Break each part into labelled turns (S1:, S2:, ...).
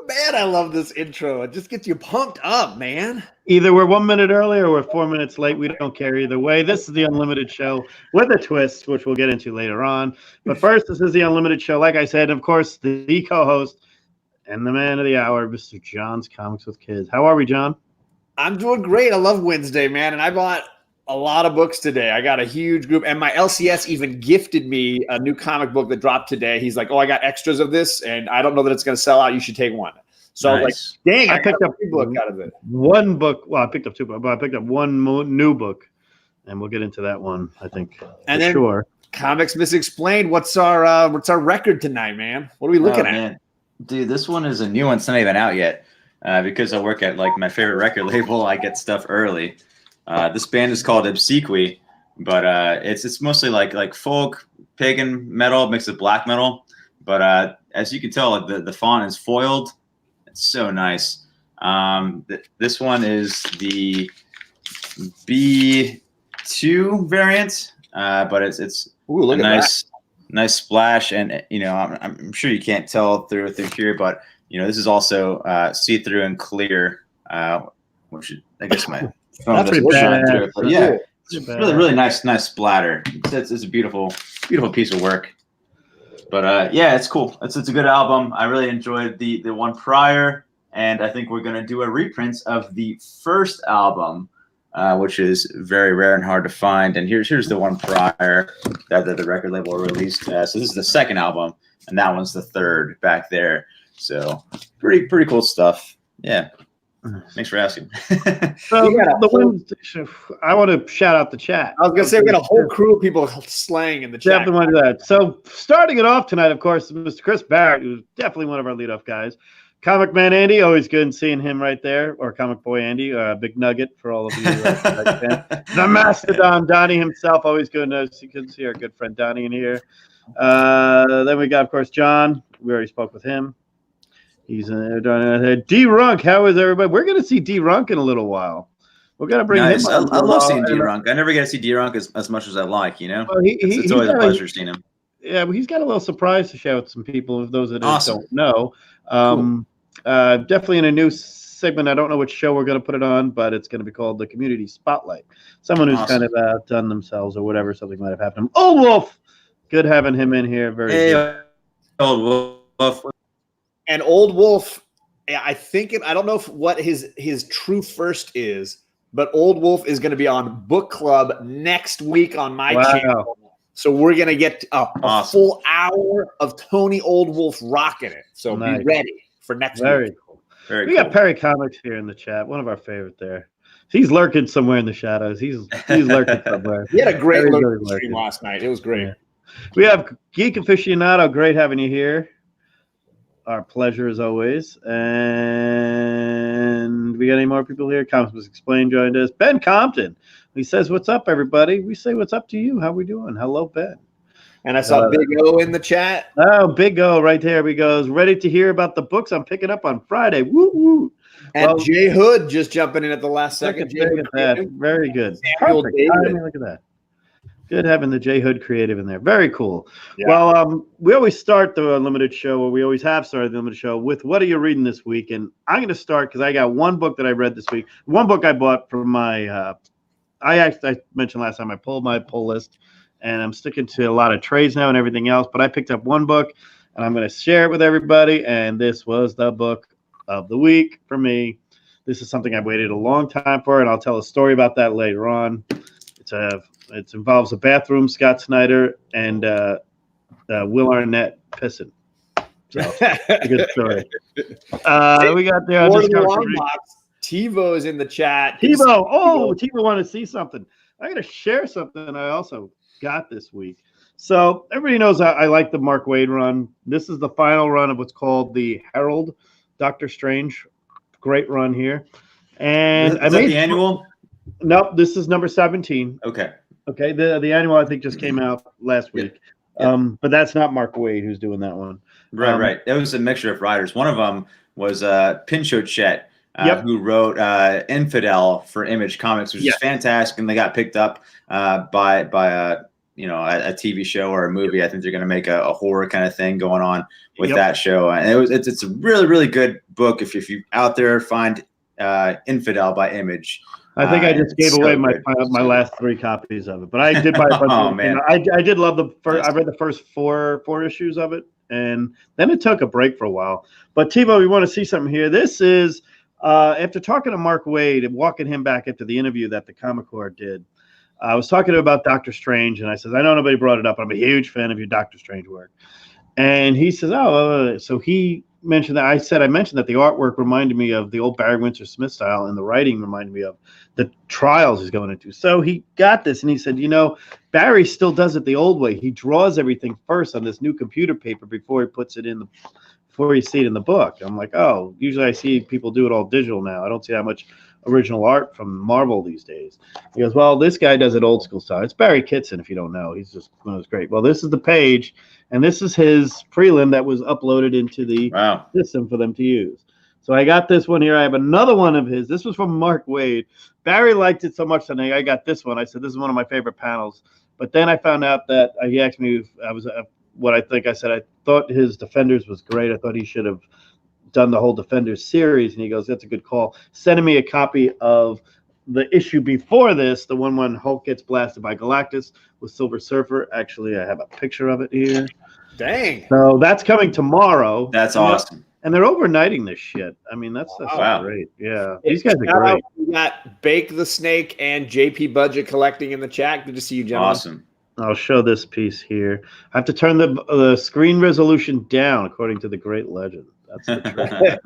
S1: Man, I love this intro. It just gets you pumped up, man.
S2: Either we're 1 minute early or we're 4 minutes late. We don't care either way. This is the Unlimited Show with a twist, which we'll get into later on. But first, this is the Unlimited Show. Like I said, of course, the co-host and the man of the hour, Mr. John's Comics with Kids. How are we, John?
S1: I'm doing great. I love Wednesday, man. And I bought a lot of books today. I got a huge group. And my LCS even gifted me a new comic book that dropped today. He's like, oh, I got extras of this, and I don't know that it's going to sell out. You should take one. So nice. I was like, dang, I picked up a book out of it.
S2: One book. Well, I picked up two books, but I picked up one new book. And we'll get into that one, I think.
S1: And then sure. Comics Misexplained. What's our record tonight, man? What are we looking at?
S3: Man. Dude, this one is a new one. It's not even out yet. Because I work at like my favorite record label, I get stuff early. This band is called Obsequi, but it's mostly like folk, pagan metal mixed with black metal. But as you can tell, the font is foiled. It's so nice. This one is the B2 variant, but it's
S1: ooh,
S3: a nice splash, and I'm sure you can't tell through here, but this is also see-through and clear, which I guess my phone doesn't shine through it. But yeah, it's really nice splatter. It's a beautiful piece of work. But yeah, it's cool. It's a good album. I really enjoyed the one prior, and I think we're gonna do a reprint of the first album, which is very rare and hard to find. And here's the one prior that the record label released. So this is the second album, and that one's the third back there. So pretty cool stuff. Yeah. Thanks for asking.
S2: So I want to shout out the chat.
S1: I was going to say we got a whole crew of people slaying in the chat.
S2: Definitely want to do that. So starting it off tonight, of course, Mr. Chris Barrett, who's definitely one of our leadoff guys. Comic Man Andy, always good seeing him right there, or Comic Boy Andy, big nugget for all of you. The Mastodon, Donnie himself, always good to see our good friend Donnie in here. Then we got, of course, John. We already spoke with him. He's D-Runk. How is everybody? We're going to see D-Runk in a little while. We're going to bring him on.
S3: I love seeing D-Runk. I never get to see D-Runk as much as I like, Well, it's always a pleasure seeing him.
S2: Yeah, but he's got a little surprise to share with some people, those that don't know. Cool. Definitely in a new segment. I don't know which show we're going to put it on, but it's going to be called the Community Spotlight. Someone who's kind of outdone themselves or whatever, something might have happened. Old Wolf! Good having him in here. Very good.
S3: Old Wolf.
S1: And Old Wolf, I don't know what his true first is, but Old Wolf is going to be on Book Club next week on my channel. So we're going to get a full hour of Tony Old Wolf rocking it. So be ready for next week.
S2: Cool. We got Perry Comics here in the chat, one of our favorite there. He's lurking somewhere in the shadows. He's lurking somewhere.
S1: He had a great stream last night. It was great.
S2: Yeah. We have Geek Aficionado. Great having you here. Our pleasure as always. And we got any more people here? Comics Was Explained joined us. Ben Compton. He says, what's up, everybody? We say, what's up to you? How we doing? Hello, Ben.
S1: And I saw Big O in the chat.
S2: Oh, Big O right there. He goes, ready to hear about the books I'm picking up on Friday. Woo, woo.
S1: And Jay Hood just jumping in at the last second.
S2: Look at that. Very good. Perfect. Look at that. Good having the J Hood creative in there. Very cool. Yeah. Well, we always start the Unlimited Show, or we always have started the Unlimited Show with what are you reading this week? And I'm going to start because I got one book that I read this week. One book I bought from my I mentioned last time I pulled my pull list, and I'm sticking to a lot of trades now and everything else. But I picked up one book, and I'm going to share it with everybody. And this was the book of the week for me. This is something I've waited a long time for, and I'll tell a story about that later on. It involves a bathroom, Scott Snyder, and Will Arnett pissing. So, a good story. We got there.
S1: TiVo is in the chat.
S2: TiVo wanted to see something. I got to share something I also got this week. So everybody knows I like the Mark Waid run. This is the final run of what's called the Herald Doctor Strange. Great run here. And
S3: is that the annual?
S2: Nope, this is number 17.
S3: Okay.
S2: The annual I think just came out last week. Yeah. But that's not Mark Waid who's doing that one.
S3: Right. It was a mixture of writers. One of them was Pinchot Chet, who wrote Infidel for Image Comics, which is fantastic, and they got picked up by a TV show or a movie. I think they're going to make a horror kind of thing going on with that show. And it's a really, really good book. If you out there, find Infidel by Image.
S2: I think I just gave away my last 3 copies of it, but I did buy a bunch of it. I did love the first. I read the first four issues of it, and then it took a break for a while. But TiVo, we want to see something here. This is after talking to Mark Waid and walking him back after the interview that the Comic Corps did. I was talking to him about Doctor Strange, and I said, I know nobody brought it up. I'm a huge fan of your Doctor Strange work. And he says, so he mentioned that. I mentioned that the artwork reminded me of the old Barry Windsor Smith style, and the writing reminded me of the trials he's going into. So he got this, and he said, Barry still does it the old way. He draws everything first on this new computer paper before he puts it in before you see it in the book. I'm like, usually I see people do it all digital now. I don't see that much original art from Marvel these days. He goes, well, this guy does it old school style. It's Barry Kitson, if you don't know. He's just one of those great. Well, this is the page, and this is his prelim that was uploaded into the system for them to use. So I got this one here. I have another one of his. This was from Mark Waid. Barry liked it so much that I got this one. I said, this is one of my favorite panels. But then I found out that he asked me if I was what I think. I said, I thought his Defenders was great. I thought he should have done the whole Defenders series. And he goes, that's a good call. Sending me a copy of the issue before this, the one when Hulk gets blasted by Galactus with Silver Surfer. Actually, I have a picture of it here.
S1: Dang.
S2: So that's coming tomorrow.
S3: That's awesome.
S2: And they're overnighting this shit. I mean, that's great. Yeah. These guys are great.
S1: We got Bake the Snake and JP Budget collecting in the chat. Good to see you, gentlemen.
S3: Awesome.
S2: I'll show this piece here. I have to turn the screen resolution down according to the great legend. That's the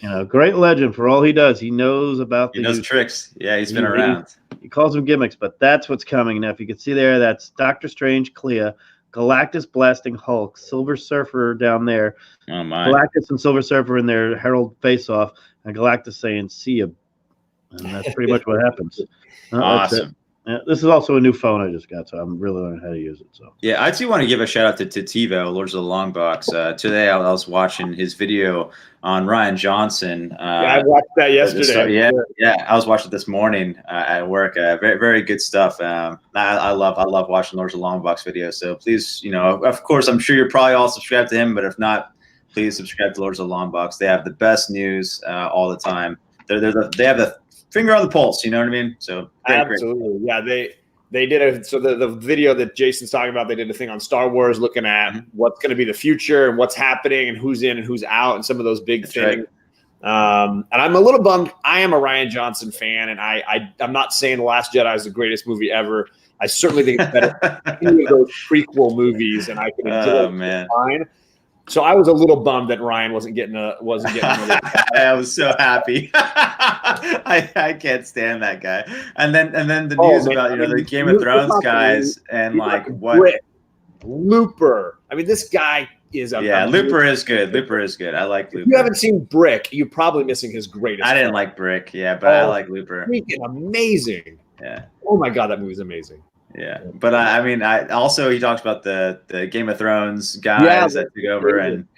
S2: trick. Great legend for all he does. He knows about
S3: He knows tricks. Yeah, he's been around.
S2: He calls them gimmicks, but that's what's coming. Now, if you can see there, that's Doctor Strange, Clea, Galactus blasting Hulk, Silver Surfer down there.
S3: Oh my!
S2: Galactus and Silver Surfer in their Herald face-off, and Galactus saying "See ya," and that's pretty much what happens.
S3: Awesome.
S2: This is also a new phone I just got, so I'm really learning how to use it. So
S3: yeah, I do want to give a shout out to TiVo, Lords of the Long Box. Today I was watching his video on Ryan Johnson.
S1: I watched that yesterday.
S3: Yeah, I was watching it this morning at work. Very, very good stuff. I love watching Lords of the Long Box videos. So please, of course, I'm sure you're probably all subscribed to him, but if not, please subscribe to Lords of the Long Box. They have the best news all the time. They have the finger on the pulse, you know what I mean? So
S1: absolutely.
S3: Great.
S1: Yeah, they did the video that Jason's talking about, they did a thing on Star Wars looking at what's going to be the future and what's happening and who's in and who's out and some of those big things. Right. And I'm a little bummed. I am a Ryan Johnson fan, and I'm not saying The Last Jedi is the greatest movie ever. I certainly think it's better than any of those prequel movies, and I can enjoy it fine. So I was a little bummed that Ryan wasn't getting
S3: I was so happy. I can't stand that guy. And then the news about the Game of Thrones guys and like what
S1: Brick, Looper. I mean, this guy is
S3: Looper is good. Looper is good. I like Looper.
S1: If you haven't seen Brick, you're probably missing his greatest.
S3: I didn't like Brick, but I like Looper.
S1: Freaking amazing.
S3: Yeah.
S1: Oh my God, that movie's amazing.
S3: Yeah, but I also he talks about the Game of Thrones guys that took over and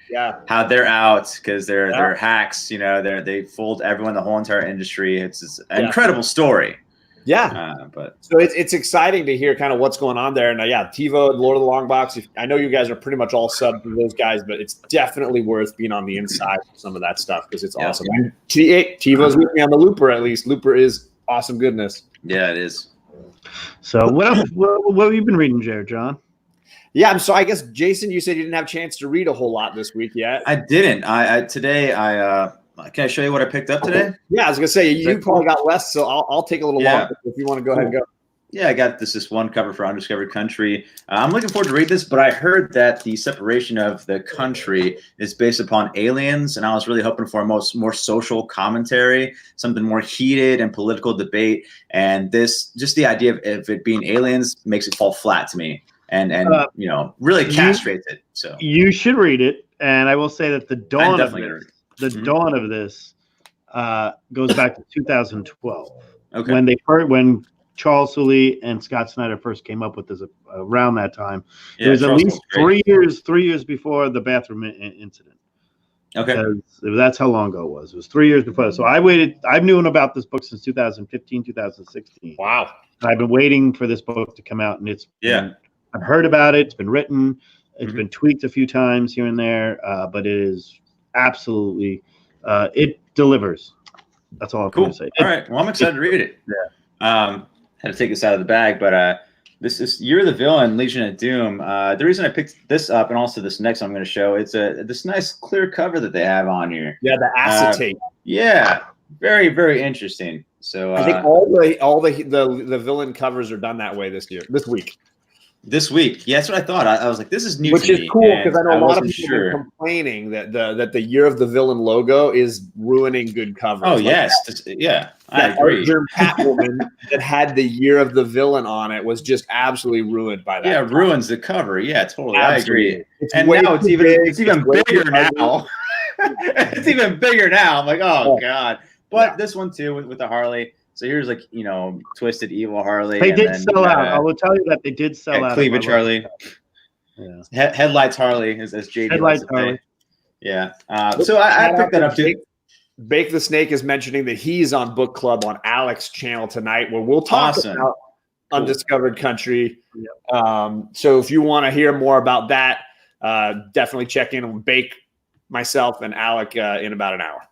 S3: how they're out because they're hacks. They fooled everyone, the whole entire industry. It's an incredible story.
S1: Yeah, but so it's exciting to hear kind of what's going on there. And TiVo, Lord of the Long Box. I know you guys are pretty much all sub to those guys, but it's definitely worth being on the inside of some of that stuff because it's awesome. And TiVo's with me on the Looper at least. Looper is awesome goodness.
S3: Yeah, it is.
S2: So what else? What have you been reading, John?
S1: Yeah, so I guess Jason, you said you didn't have a chance to read a whole lot this week yet.
S3: I didn't. Today can I show you what I picked up today?
S1: Yeah, I was gonna say you probably got less, so I'll take a little longer if you want to go ahead and go.
S3: Yeah, I got this one cover for Undiscovered Country. I'm looking forward to read this, but I heard that the separation of the country is based upon aliens, and I was really hoping for a more social commentary, something more heated and political debate. And just the idea of it being aliens makes it fall flat to me, and really castrates it. So
S2: you should read it, and I will say that the dawn of this goes back to 2012. Okay, when Charles Soule and Scott Snyder first came up with this around that time. It was at least 3 years before the bathroom incident.
S3: Okay.
S2: That's how long ago it was. It was 3 years before. So I've known about this book since 2015, 2016.
S1: Wow.
S2: I've been waiting for this book to come out, and it's been I've heard about it. It's been written. It's been tweaked a few times here and there, but it is absolutely it delivers. That's all I'm going to say.
S3: All right. Well, I'm excited to read it. Yeah. Had to take this out of the bag, but this is Year of the Villain, Legion of Doom. The reason I picked this up, and also this next one I'm going to show, it's this nice clear cover that they have on here.
S1: Yeah, the acetate.
S3: Yeah, very, very interesting. So
S1: I think all the villain covers are done that way this week.
S3: This week, yeah, that's what I thought. I was like, this is new,
S1: which
S3: to
S1: is
S3: me,
S1: cool because I know a lot of people
S3: sure.
S1: are complaining that the Year of the Villain logo is ruining good covers.
S3: Oh yes, I agree.
S1: Catwoman that had the Year of the Villain on it was just absolutely ruined by that.
S3: Yeah, ruins the cover. Yeah, totally. Absolutely. I agree. And now it's even bigger now. It's even bigger now. I'm like, oh god. But this one too with the Harley. So here's like, Twisted Evil Harley.
S2: They did sell out. I will tell you that they did sell out.
S3: Cleavage Harley. Yeah. Headlights Harley, as JD.
S2: Headlights Harley.
S3: Yeah. So I picked that up too.
S1: Bake the Snake is mentioning that he's on book club on Alex's channel tonight, where we'll talk about Undiscovered Country. So if you want to hear more about that, definitely check in on Bake, myself, and Alec in about an hour.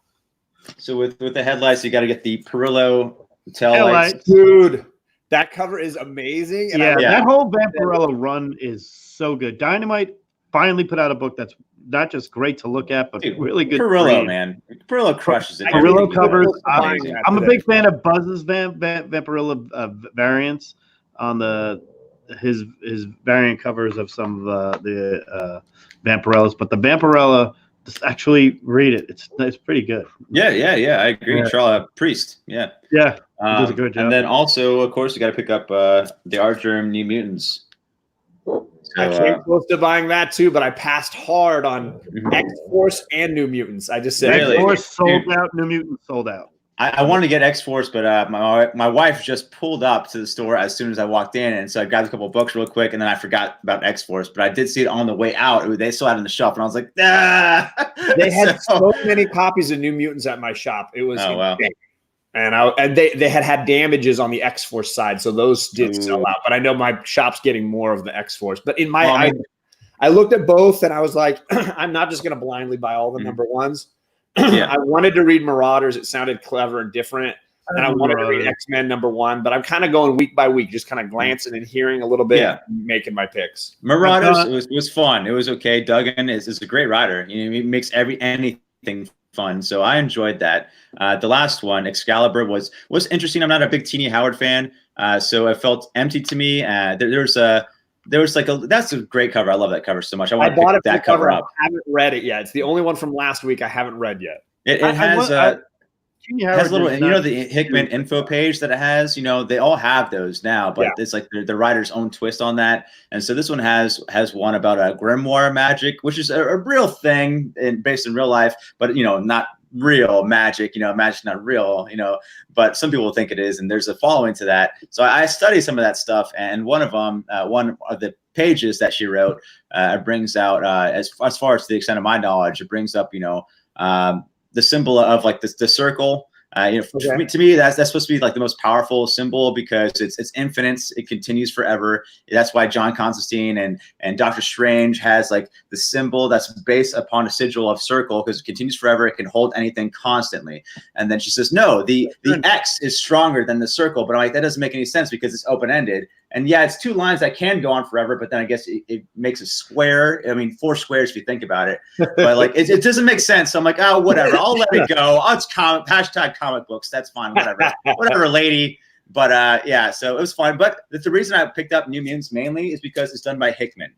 S3: So with the headlights, you got to get the Perillo tail lights.
S1: Dude, that cover is amazing.
S2: And that whole Vampirella run is so good. Dynamite finally put out a book that's not just great to look at, but really good.
S3: Perillo, man. Perillo crushes it.
S2: Perillo covers. I'm a big fan of Buzz's Vampirella variants on his variant covers of some of the Vampirellas, but the Vampirella, just actually read it. It's pretty good.
S3: Yeah. I agree. Charles Priest. Yeah.
S2: Does a good job.
S3: And then also, of course, you got to pick up the Artgerm New Mutants. So,
S1: I came close to buying that too, but I passed hard on X-Force and New Mutants. I just said
S2: X-Force sold out. New Mutants sold out.
S3: I wanted to get X-Force, but my wife just pulled up to the store as soon as I walked in, and so I grabbed a couple of books real quick, and then I forgot about X-Force. But I did see it on the way out. They still had it on the shelf, and I was like, ah!
S1: They had so many copies of New Mutants at my shop. It was insane. And they had damages on the X-Force side, so those did sell out. But I know my shop's getting more of the X-Force. But in my I looked at both, and I was like, I'm not just going to blindly buy all the number ones. I wanted to read Marauders. It sounded clever and different. And I wanted to read XMen #1, but I'm kind of going week by week, just kind of glancing and hearing a little bit, and making my picks.
S3: Marauders, it was fun. It was okay. Duggan is a great writer. He makes anything fun. So I enjoyed that. The last one, Excalibur, was interesting. I'm not a big Teenie Howard fan, so it felt empty to me. That's a great cover. I love that cover so much. I want to pick that cover up.
S1: I haven't read it yet. It's the only one from last week I haven't read yet.
S3: It has little, the Hickman info page that it has. They all have those now, but it's like the writer's own twist on that. And so this one has one about a grimoire magic, which is a real thing based in real life, but not real magic. Magic's not real. But some people think it is, and there's a following to that. So I studied some of that stuff, and one of them, one of the pages that she wrote, brings out as far as to the extent of my knowledge, it brings up the symbol of like the circle. To me, that's supposed to be like the most powerful symbol because it's infinite. It continues forever. That's why John Constantine and Doctor Strange has like the symbol that's based upon a sigil of circle because it continues forever. It can hold anything constantly. And then she says, no, the X is stronger than the circle. But I'm like, that doesn't make any sense because it's open-ended. And yeah, it's two lines that can go on forever, but then I guess it makes a square. I mean, 4 squares if you think about it. But like, it doesn't make sense. So I'm like, oh, whatever. I'll let it go. Oh, it's #comic books. That's fine. Whatever, lady. But so it was fun. But the reason I picked up New Mutants mainly is because it's done by Hickman.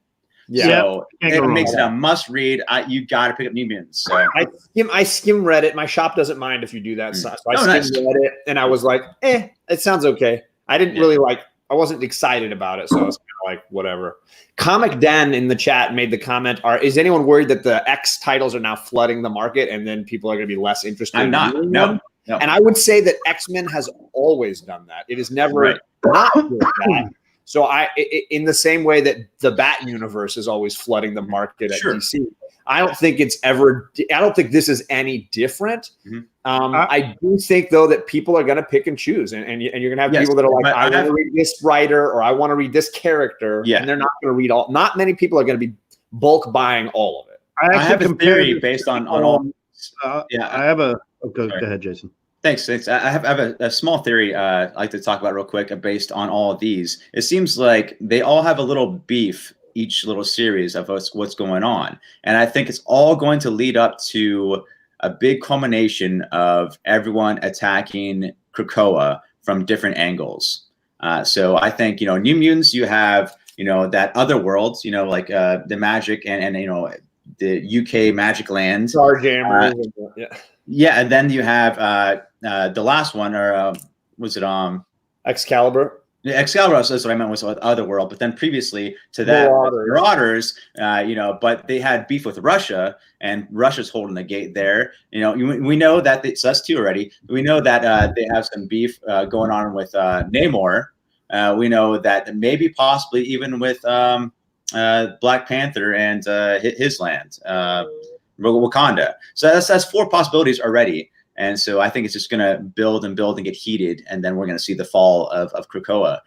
S3: So it makes it a must read. You got to pick up New Mutants. So.
S1: I skim read it. My shop doesn't mind if you do that. So I skim read it, and I was like, it sounds okay. I didn't really I wasn't excited about it, so I was kind of like, whatever. Comic Den in the chat made the comment, is anyone worried that the X titles are now flooding the market and then people are going to be less interested
S3: I'm not. No.
S1: And I would say that X-Men has always done that. It is never not doing that. So in the same way that the Bat universe is always flooding the market at DC, I don't think it's ever. I don't think this is any different. I do think though that people are going to pick and choose, and you're going to have people that are like, I want to read this writer or I want to read this character, and they're not going to read all. Not many people are going to be bulk buying all of it.
S3: I have a theory based on all.
S2: I have a. Go ahead, Jason.
S3: Thanks. I have a small theory I'd like to talk about real quick based on all of these. It seems like they all have a little beef, each little series of what's going on. And I think it's all going to lead up to a big culmination of everyone attacking Krakoa from different angles. So I think, New Mutants, you have, that other world, like the magic and the UK magic land.
S1: Starjammers.
S3: Yeah, and then you have the last one, or was it
S1: Excalibur?
S3: Yeah, Excalibur. That's what I meant was other world. But then previously to that, Marauders, but they had beef with Russia, and Russia's holding the gate there. We know that so that's two already. We know that they have some beef going on with Namor. We know that maybe possibly even with Black Panther and his land. Wakanda. So that's 4 possibilities already. And so I think it's just going to build and get heated, and then we're going to see the fall of Krakoa.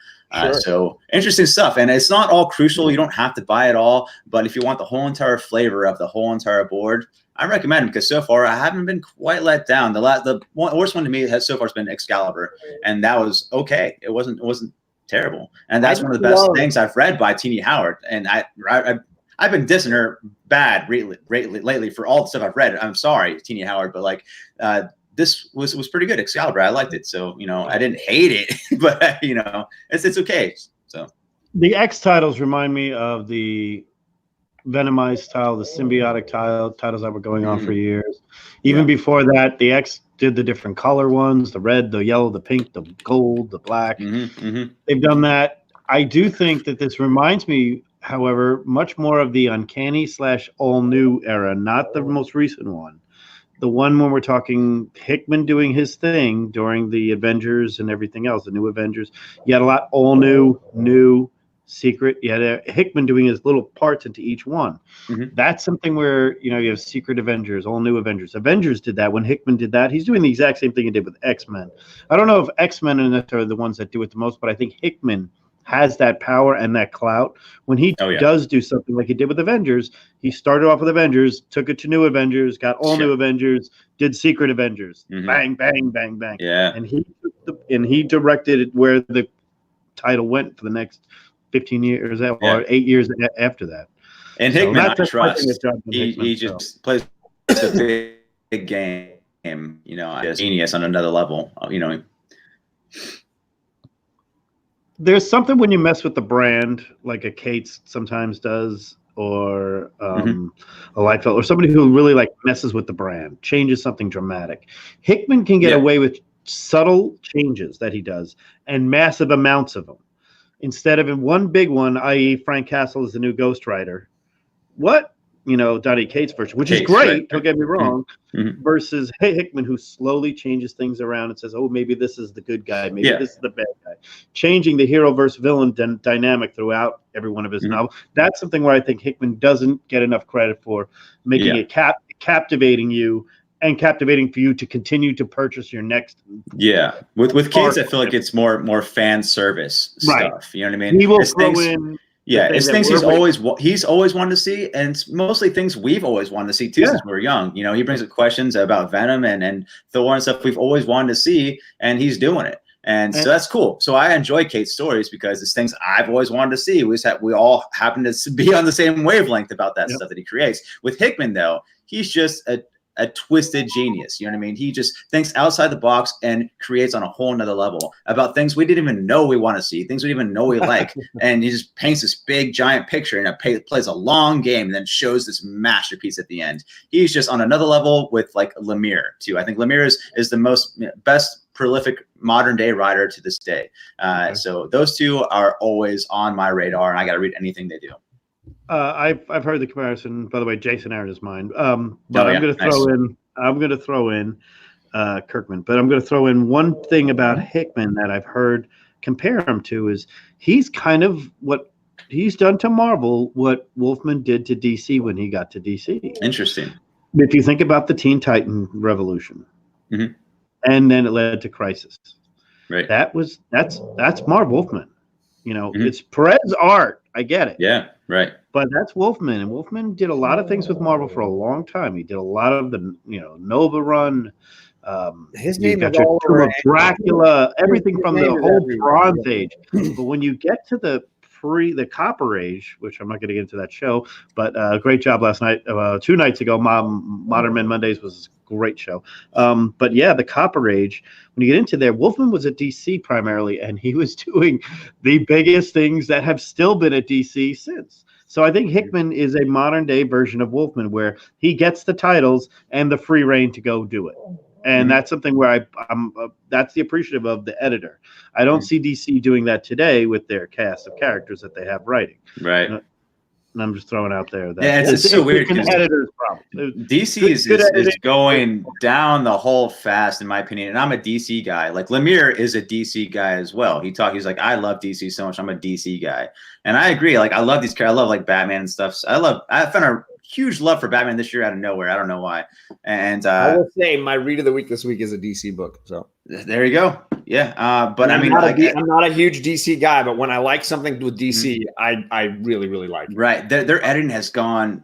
S3: So interesting stuff. And it's not all crucial. You don't have to buy it all. But if you want the whole entire flavor of the whole entire board, I recommend it, because so far I haven't been quite let down. The worst one to me has so far has been Excalibur, and that was okay. It wasn't terrible. And that's one of the best things I've read by Tini Howard. And I've been dissing her bad lately for all the stuff I've read. I'm sorry, Tini Howard, but this was pretty good. Excalibur, I liked it. So I didn't hate it, but it's okay. So
S2: the X titles remind me of the Venomized title, the symbiotic titles that were going on for years. Even before that, the X did the different color ones: the red, the yellow, the pink, the gold, the black. They've done that. I do think that this reminds me, however, much more of the uncanny / all new era, not the most recent one. The one when we're talking Hickman doing his thing during the Avengers and everything else, the new Avengers. You had a lot all new, secret. You had Hickman doing his little parts into each one. That's something where, you have Secret Avengers, all new Avengers. Avengers did that. When Hickman did that, he's doing the exact same thing he did with X-Men. I don't know if X-Men are the ones that do it the most, but I think Hickman has that power and that clout. When he does do something like he did with Avengers, he started off with Avengers, took it to new Avengers, got all new Avengers, did Secret Avengers, bang, bang, bang, bang.
S3: Yeah.
S2: And he directed it where the title went for the next 15 years or 8 years after that.
S3: And Hickman, I trust. He just plays a big game. Genius on another level.
S2: There's something when you mess with the brand, like a Cates sometimes does, or a Liefeld, or somebody who really messes with the brand, changes something dramatic. Hickman can get away with subtle changes that he does and massive amounts of them. Instead of in one big one, i.e. Frank Castle is the new Ghost Rider. What? Donny Cates version, which is great, don't get me wrong, versus Hickman, who slowly changes things around and says, oh, maybe this is the good guy, maybe this is the bad guy. Changing the hero versus villain dynamic throughout every one of his novels. That's something where I think Hickman doesn't get enough credit for, making it captivating you and captivating for you to continue to purchase your next.
S3: With Cates, I feel like it's more fan service stuff. You know what I mean?
S2: He will throw in.
S3: Yeah, it's things he's always wanted to see, and it's mostly things we've always wanted to see too since we were young. He brings up questions about Venom and Thor and stuff we've always wanted to see, and he's doing it. And so that's cool. So I enjoy Cates' stories because it's things I've always wanted to see. We all happen to be on the same wavelength about that stuff that he creates. With Hickman, though, he's just a twisted genius. You know what I mean? He just thinks outside the box and creates on a whole nother level about things we didn't even know we want to see, things we didn't even know we like. And he just paints this big giant picture and it plays a long game and then shows this masterpiece at the end. He's just on another level with Lemire too. I think Lemire is the best prolific modern day writer to this day. So those two are always on my radar, and I got to read anything they do.
S2: I've heard the comparison. By the way, Jason Aaron is mine. But I'm going to throw in Kirkman. But I'm going to throw in one thing about Hickman that I've heard compare him to is he's kind of what he's done to Marvel what Wolfman did to DC when he got to DC.
S3: Interesting.
S2: If you think about the Teen Titan revolution, and then it led to Crisis.
S3: Right.
S2: That's Marv Wolfman. It's Perez art. I get it.
S3: Yeah. Right.
S2: But that's Wolfman, and Wolfman did a lot of things with Marvel for a long time. He did a lot of the Nova run.
S1: His name
S2: got
S1: is all
S2: your
S1: over
S2: Dracula, everything from the whole Bronze
S1: everywhere.
S2: Age. But when you get to the Copper Age, which I'm not going to get into that show, but great job last night. 2 nights ago, Modern Men Mondays was a great show. But yeah, the Copper Age, when you get into there, Wolfman was at DC primarily, and he was doing the biggest things that have still been at DC since. So I think Hickman is a modern day version of Wolfman, where he gets the titles and the free reign to go do it. And that's something where I'm that's the appreciative of the editor. I don't see DC doing that today with their cast of characters that they have writing.
S3: Right.
S2: And I'm just throwing out there that
S3: it's so weird.
S2: An editor's problem.
S3: DC is going down the hole fast, in my opinion. And I'm a DC guy. Like Lemire is a DC guy as well. He's like, I love DC so much. I'm a DC guy, and I agree. Like I love these characters. I love like Batman and stuff. So I found a huge love for Batman this year out of nowhere. I don't know why. And
S1: I will say my read of the week this week is a DC book. So
S3: there you go. Yeah. But
S1: I'm not a huge DC guy, but when I like something with DC, I really, really like it.
S3: Right. Their editing has gone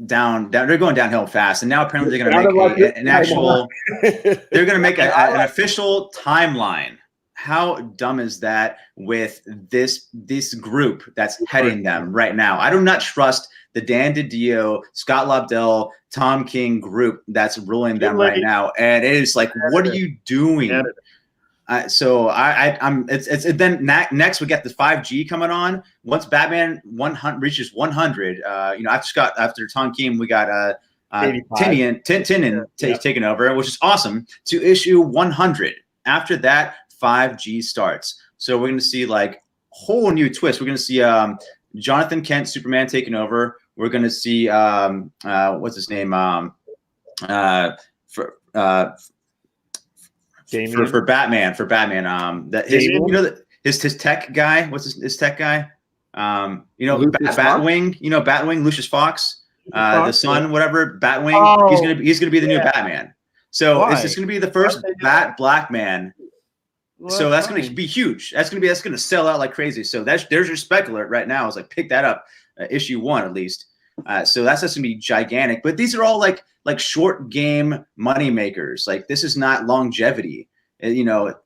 S3: down. They're going downhill fast. And now apparently they're going to make an actual, they're going to make an official timeline. How dumb is that with this group that's heading them right now? I do not trust the Dan DiDio, Scott Lobdell, Tom King group that's ruling them right now. And it is like, what are you doing? So then next we get the 5G coming on. Once Batman 100 reaches 100, after Tom King, we got Tinian taking over, which is awesome, to issue 100. After that, 5G starts. So we're going to see like whole new twist. We're going to see Jonathan Kent, Superman, taking over. We're going to see what's his name for Batman. His tech guy. What's his tech guy? Batwing. Batwing. Lucius Fox. The son, whatever. Batwing. Oh, he's gonna be the new Batman. So it's just gonna be the first black man. Well, so that's going to be huge. That's going to sell out like crazy. So there's your specular right now. Is like pick that up, issue 1 at least. So that's just going to be gigantic. But these are all like short game money makers. Like this is not longevity,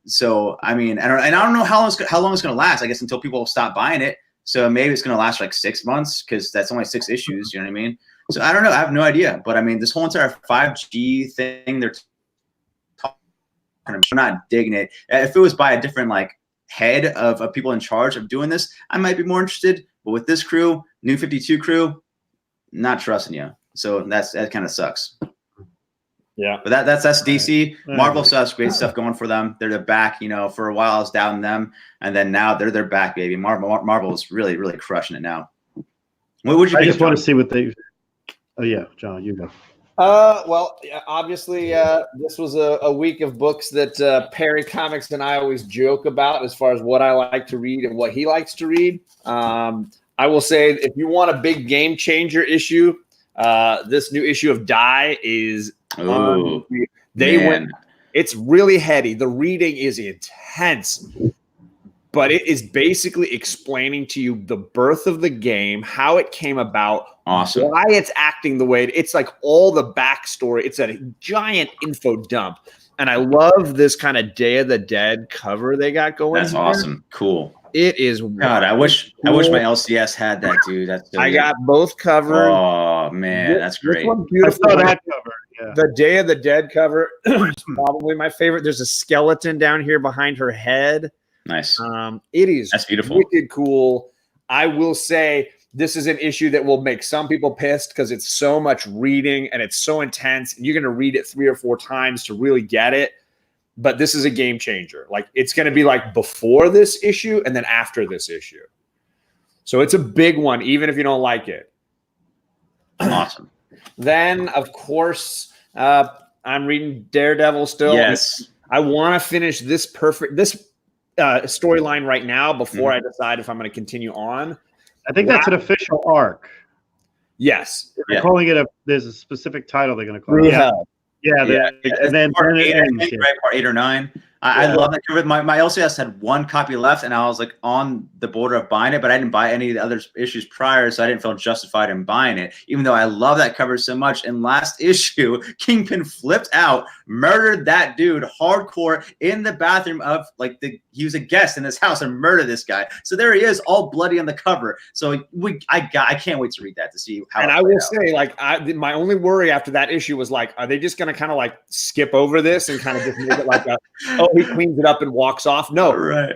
S3: So I mean, and I don't know how long it's going to last. I guess until people stop buying it. So maybe it's going to last like 6 months because that's only 6 issues. You know what I mean? So I don't know. I have no idea. But I mean, this whole entire 5G thing, I'm not digging it. If it was by a different head of people in charge of doing this, I might be more interested. But with this crew, New 52 crew, not trusting you. So that kind of sucks.
S1: Yeah.
S3: But that's DC. Marvel still has great stuff going for them. They're back. For a while I was doubting them, and then now they're back, baby. Marvel is really, really crushing it now. What would you?
S2: I just want to see what they. Oh yeah, John, you go.
S1: Well, obviously, this was a week of books that Perry Comics and I always joke about as far as what I like to read and what he likes to read. I will say, if you want a big game changer issue, this new issue of Die is. It's really heady. The reading is intense. But it is basically explaining to you the birth of the game, how it came about,
S3: awesome,
S1: why it's acting the way it's like all the backstory. It's a giant info dump. And I love this kind of Day of the Dead cover they got going.
S3: That's awesome. Cool.
S1: It is.
S3: God, I wish my LCS had that, dude. That's so
S1: I got both covered.
S3: Oh man, that's great.
S2: I saw that cover. Yeah.
S1: The Day of the Dead cover is probably my favorite. There's a skeleton down here behind her head.
S3: Nice.
S1: That's
S3: beautiful.
S1: Wicked cool. I will say this is an issue that will make some people pissed because it's so much reading and it's so intense. And you're going to read it 3 or 4 times to really get it. But this is a game changer. Like it's going to be like before this issue and then after this issue. So it's a big one, even if you don't like it.
S3: Awesome.
S1: Then, of course, I'm reading Daredevil still.
S3: Yes.
S1: I want to finish this storyline right now before I decide if I'm going to continue on.
S2: I think that's an official arc.
S1: Yes.
S2: They're calling it there's a specific title they're going to call it. Yeah. And then
S3: part
S2: it
S3: 8,
S2: ends,
S3: I think, right? Part 8 or 9. I love that cover. My LCS had one copy left, and I was like on the border of buying it, but I didn't buy any of the other issues prior, so I didn't feel justified in buying it, even though I love that cover so much. And last issue, Kingpin flipped out, murdered that dude hardcore in the bathroom of he was a guest in this house and murdered this guy. So there he is, all bloody on the cover. So I can't wait to read that to see how.
S1: And I will say, my only worry after that issue was are they just going to kind of skip over this and kind of just make it like he cleans it up and walks off? No,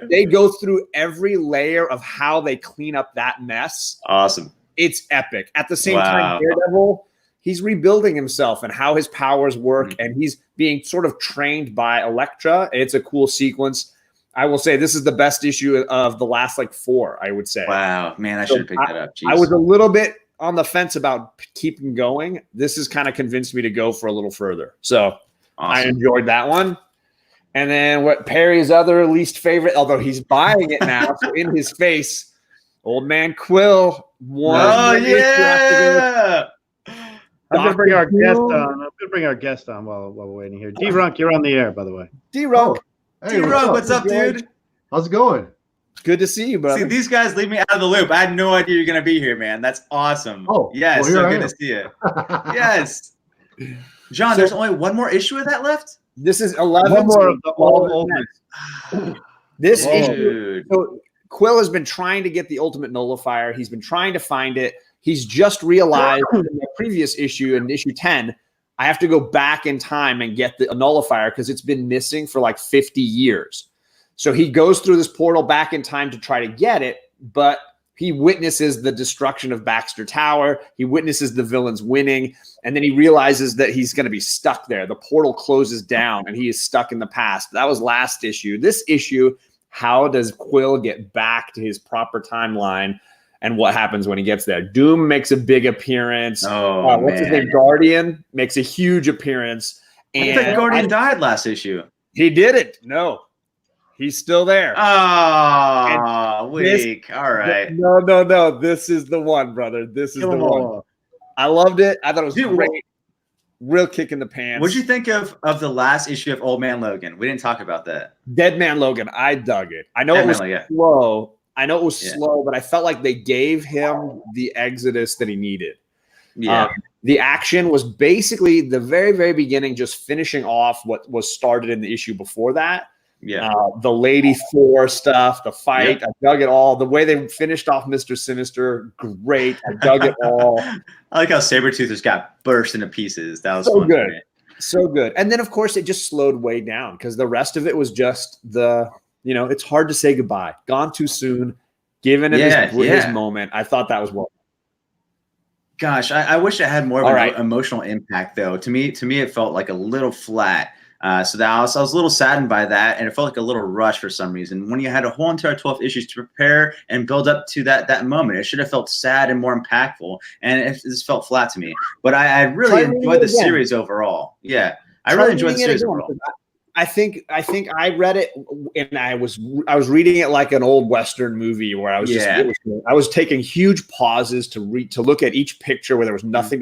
S1: They go through every layer of how they clean up that mess.
S3: Awesome.
S1: It's epic. At the same time, Daredevil, he's rebuilding himself and how his powers work, and he's being sort of trained by Elektra. It's a cool sequence. I will say this is the best issue of the last 4, I would say.
S3: Wow, man, I should have picked that up. Jeez.
S1: I was a little bit on the fence about keeping going. This has kind of convinced me to go for a little further. So I enjoyed that one. And then what Perry's other least favorite, although he's buying it now, so in his face, Old Man Quill.
S2: I'm going to bring our guest on while we're waiting here. D-Runk, you're on the air, by the way.
S1: D-Runk.
S4: Hey,
S3: what's up, dude?
S4: How's it going?
S1: Good to see you, brother.
S3: See, these guys leave me out of the loop. I had no idea you're going to be here, man. That's awesome.
S4: Oh,
S3: yes,
S4: well,
S3: so good to see you. Yes. John, there's only one more issue of that left?
S1: This is 11.
S2: One more of the old
S1: This issue. So Quill has been trying to get the ultimate nullifier. He's been trying to find it. He's just realized in the previous issue, in issue 10, I have to go back in time and get the nullifier because it's been missing for 50 years. So he goes through this portal back in time to try to get it, but he witnesses the destruction of Baxter Tower. He witnesses the villains winning, and then he realizes that he's going to be stuck there. The portal closes down, and he is stuck in the past. That was last issue. This issue, how does Quill get back to his proper timeline, and what happens when he gets there? Doom makes a big appearance. What's his name? Guardian makes a huge appearance.
S3: I think Guardian died last issue.
S1: He didn't. No. He's still there.
S3: Weak. All right.
S1: No. This is the one, brother. This is the one. I loved it. I thought it was great. Real kick in the pants.
S3: What'd you think of the last issue of Old Man Logan? We didn't talk about that.
S1: Dead Man Logan. I dug it. I know it was slow. Slow, but I felt like they gave him the exodus that he needed.
S3: Yeah.
S1: The action was basically the very, very beginning, just finishing off what was started in the issue before that.
S3: Yeah.
S1: The Lady Thor stuff, the fight, I dug it all. The way they finished off Mr. Sinister, great. I dug it all.
S3: I like how Sabretooth just got burst into pieces. That was
S1: so
S3: fun.
S1: Good. So good. And then, of course, it just slowed way down because the rest of it was just it's hard to say goodbye. Gone too soon. Given him his moment. I thought that was well.
S3: Gosh, I wish it had more of an emotional impact, though. To me, it felt like a little flat. So that I was a little saddened by that, and it felt like a little rush for some reason. When you had a whole entire 12 issues to prepare and build up to that moment, it should have felt sad and more impactful, and it just felt flat to me. But I really enjoyed the series overall. Yeah, I really enjoyed the series overall.
S1: I think I read it, and I was reading it like an old Western movie where I was I was taking huge pauses to look at each picture where there was nothing,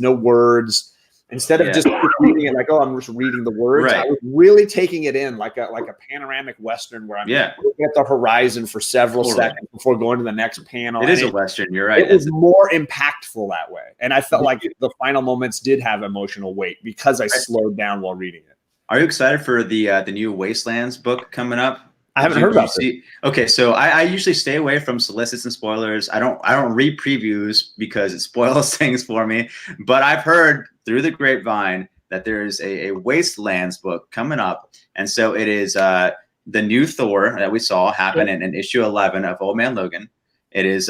S1: no words. Instead of just reading it like, I'm just reading the words, I was really taking it in like a panoramic Western where I'm looking at the horizon for several seconds before going to the next panel.
S3: It is a Western, you're right.
S1: It was more impactful that way. And I felt like the final moments did have emotional weight because I slowed down while reading it.
S3: Are you excited for the new Wastelands book coming up?
S1: I haven't heard about it.
S3: Okay, so I usually stay away from solicits and spoilers. I don't read previews because it spoils things for me. But I've heard through the grapevine that there's a Wastelands book coming up, and so it is the new Thor that we saw happen in issue 11 of Old Man Logan. It is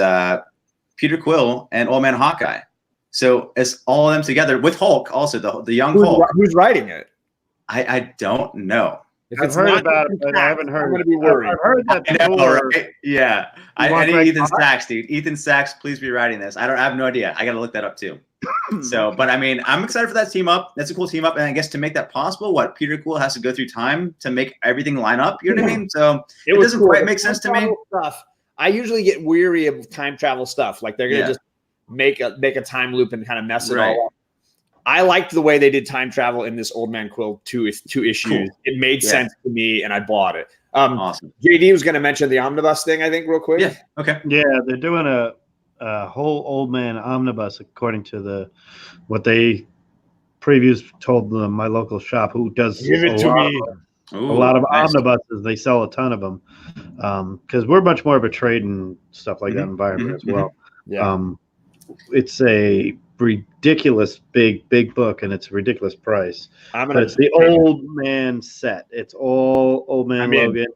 S3: Peter Quill and Old Man Hawkeye. So it's all of them together with Hulk, also the young Hulk.
S1: Who's writing it?
S3: I don't know.
S2: I've heard about it, but I haven't heard.
S1: I'm going to be worried.
S2: I've heard that
S3: before. Right? Yeah. I need Ethan Sachs, dude. Ethan Sachs, please be writing this. I have no idea. I got to look that up too. But I mean, I'm excited for that team up. That's a cool team up. And I guess to make that possible, Peter Quill has to go through time to make everything line up. You know what I mean? So it doesn't quite make sense to me.
S1: I usually get weary of time travel stuff. Like they're gonna just make a time loop and kind of mess it all up. I liked the way they did time travel in this Old Man Quill two issues. Cool. It made sense to me, and I bought it.
S3: Awesome.
S1: JD was going to mention the omnibus thing, I think, real quick.
S3: Yeah. Okay.
S2: Yeah, they're doing a whole Old Man omnibus according to what they previews told my local shop, who does a lot of omnibuses. They sell a ton of them because we're much more of a trade and stuff like that environment as well.
S1: Yeah.
S2: It's a ridiculous big book, and it's a ridiculous price. But it's the Old Man set. It's all Old Man Logan.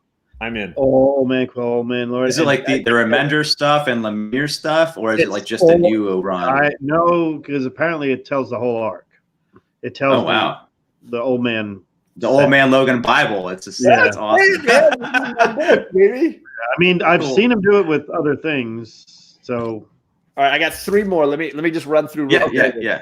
S1: I'm in.
S2: Old Man Quill, Old Man Lord.
S3: Is it like the Remender stuff and Lemire stuff, or is it like just a new run?
S2: No, because apparently it tells the whole arc. It tells the Old Man.
S3: The Old Man Logan Bible. It's that's awesome.
S1: Baby.
S2: I mean, I've seen him do it with other things. So,
S1: all right, I got 3 more. Let me just run through.
S3: Yeah.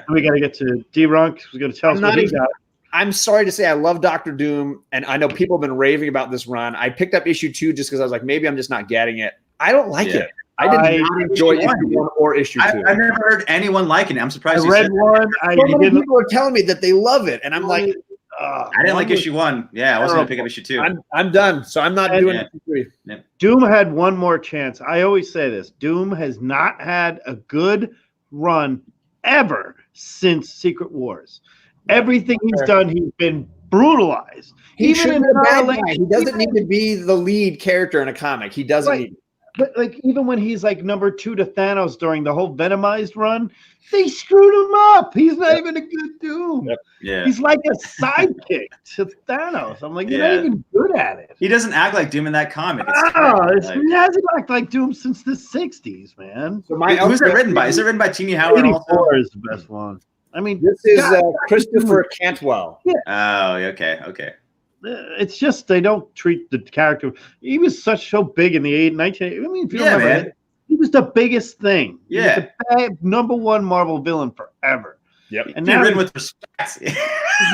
S2: We got to get to D-Runk. Who's going to tell us what he got.
S1: I'm sorry to say I love Dr. Doom, and I know people have been raving about this run. I picked up issue 2 just because I was like, maybe I'm just not getting it. I don't like it. I did not enjoy issue 1 or issue 2.
S3: I've never heard anyone liking it. I'm surprised.
S2: I read one.
S1: So many people are telling me that they love it, and I'm like,
S3: I didn't like issue 1. Yeah, I wasn't going to pick up issue 2.
S1: I'm done, so I'm not doing issue 3.
S3: Yeah.
S2: Doom had one more chance. I always say this. Doom has not had a good run ever since Secret Wars. Everything he's done, he's been brutalized.
S1: Even in the bad guy, he doesn't need to be the lead character in a comic. He doesn't need.
S2: But like even when he's like number 2 to Thanos during the whole Venomized run, they screwed him up. He's not even a good Doom.
S3: Yeah.
S2: He's like a sidekick to Thanos. I'm like, you're not even good at it.
S3: He doesn't act like Doom in that comic.
S2: He hasn't acted like Doom since the 60s, man.
S3: So who's it written by? Is it written by Tini Howard?
S2: 84 is the best one. I mean,
S1: this is Christopher Cantwell.
S2: Yeah.
S3: Oh, okay.
S2: It's just they don't treat the character. He was so big in the 1980s. I mean, if you remember, he was the biggest thing.
S3: Yeah,
S2: he was the #1 Marvel villain forever.
S1: Yep,
S2: and now
S3: written with respect.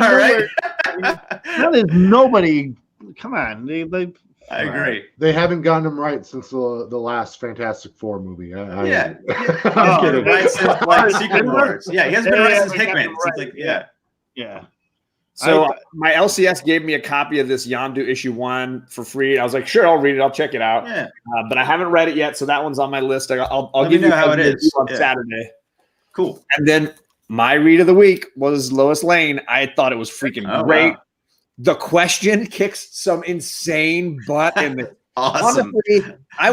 S3: All right.
S2: Now there's nobody. Come on,
S3: I agree.
S4: They haven't gotten him right since the last Fantastic Four movie. I'm
S3: kidding. Right since like Secret Wars. Yeah, he hasn't been right since Hickman.
S2: Yeah.
S1: So my LCS gave me a copy of this Yondu issue 1 for free. I was like, sure, I'll read it. I'll check it out.
S3: Yeah.
S1: But I haven't read it yet, so that one's on my list. I'll
S3: give you how it is
S1: on Saturday.
S3: Cool.
S1: And then my read of the week was Lois Lane. I thought it was freaking great. Wow. The question kicks some insane butt in the
S3: awesome.
S1: Honestly, I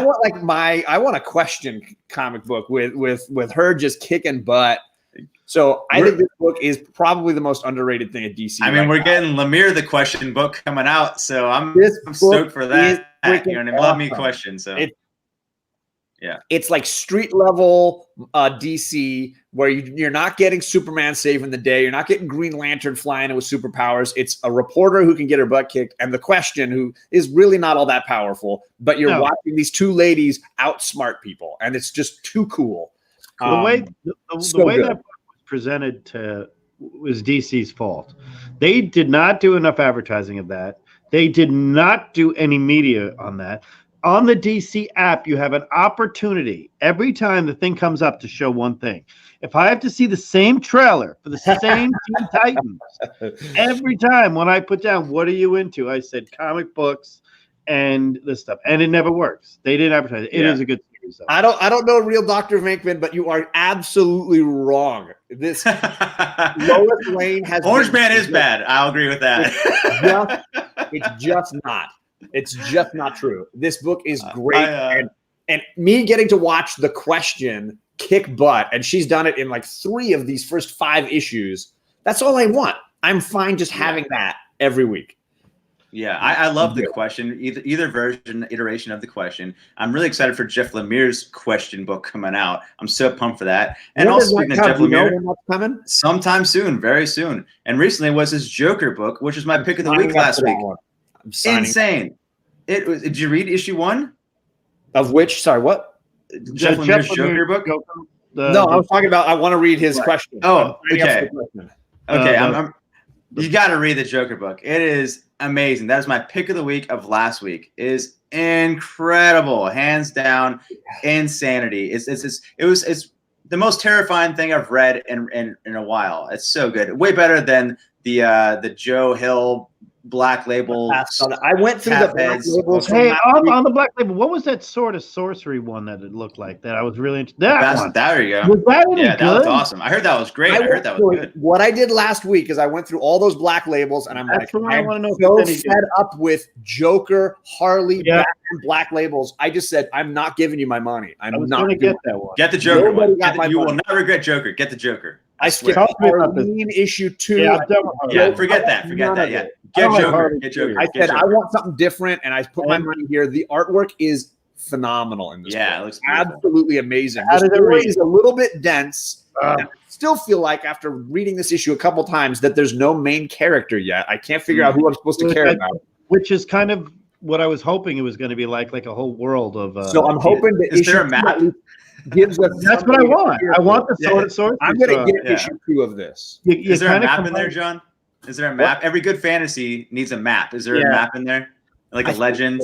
S1: want a question comic book with her just kicking butt. So I think this book is probably the most underrated thing at DC.
S3: I mean, we're getting Lemire the question book coming out, so I'm stoked for that. You know, and love me question. So
S1: it's like street level DC where you're not getting Superman saving the day, you're not getting Green Lantern flying in with superpowers. It's a reporter who can get her butt kicked, and the question who is really not all that powerful. But you're watching these 2 ladies outsmart people, and it's just too cool.
S2: The way that presented was DC's fault. They did not do enough advertising of that. They did not do any media on that. On the DC app, you have an opportunity every time the thing comes up to show one thing. If I have to see the same trailer for the same Teen Titans, every time when I put down, what are you into? I said comic books and this stuff. And it never works. They didn't advertise it. It is a good series.
S1: I don't know real Dr. Venkman, but you are absolutely wrong. This Lois Lane has
S3: Orange Man is bad. I'll agree with that.
S1: It's just not. It's just not true. This book is great. And me getting to watch the question kick butt, and she's done it in like 3 of these first 5 issues. That's all I want. I'm fine just having that every week.
S3: Yeah, I love the question, either iteration of the question. I'm really excited for Jeff Lemire's question book coming out. I'm so pumped for that. And also speaking of Jeff Lemire,
S1: coming
S3: sometime soon, very soon. And recently was his Joker book, which was my pick of the week last week. Insane. Did you read issue 1?
S1: Of which? Sorry, what?
S3: Jeff Lemire's Joker book?
S1: No, I was talking about. I want to read his question.
S3: Oh, okay. Okay, You got to read the Joker book. It is amazing. That is my pick of the week of last week. It is incredible, hands down, insanity. It's the most terrifying thing I've read in a while. It's so good, way better than the Joe Hill Black Label.
S1: I went through the Black Labels.
S2: Hey, on the Black Label, what was that sort of sorcery one that it looked like that I was really interested? That one.
S3: There you go.
S2: Was that any good?
S3: That was awesome. I heard that was great. I heard that was good.
S1: What I did last week is I went through all those Black Labels, and I'm like, I'm so fed up with Joker, Harley, Batman, Black Labels. I just said, I'm not giving you my money. I'm not going to
S2: get that one.
S3: Get the Joker one. You will not regret Joker. Get the Joker.
S1: I skipped Halloween issue 2.
S3: Yeah, forget that. Yeah. Get Joker.
S1: I said I want something different, and I put my money here. The artwork is phenomenal in this.
S3: Yeah, it looks
S1: absolutely amazing. The story is a little bit dense. I still feel like after reading this issue a couple times that there's no main character yet. I can't figure out who I'm supposed to care about.
S2: Which is kind of what I was hoping it was going to be like a whole world of.
S1: So I'm hoping that
S3: is there a map?
S1: Gives us
S2: that's what I want. I want the sword.
S1: I'm going to get issue 2 of this.
S3: Is there a map in there, John? Is there a map? Every good fantasy needs a map. Is there a map in there? Like a legend?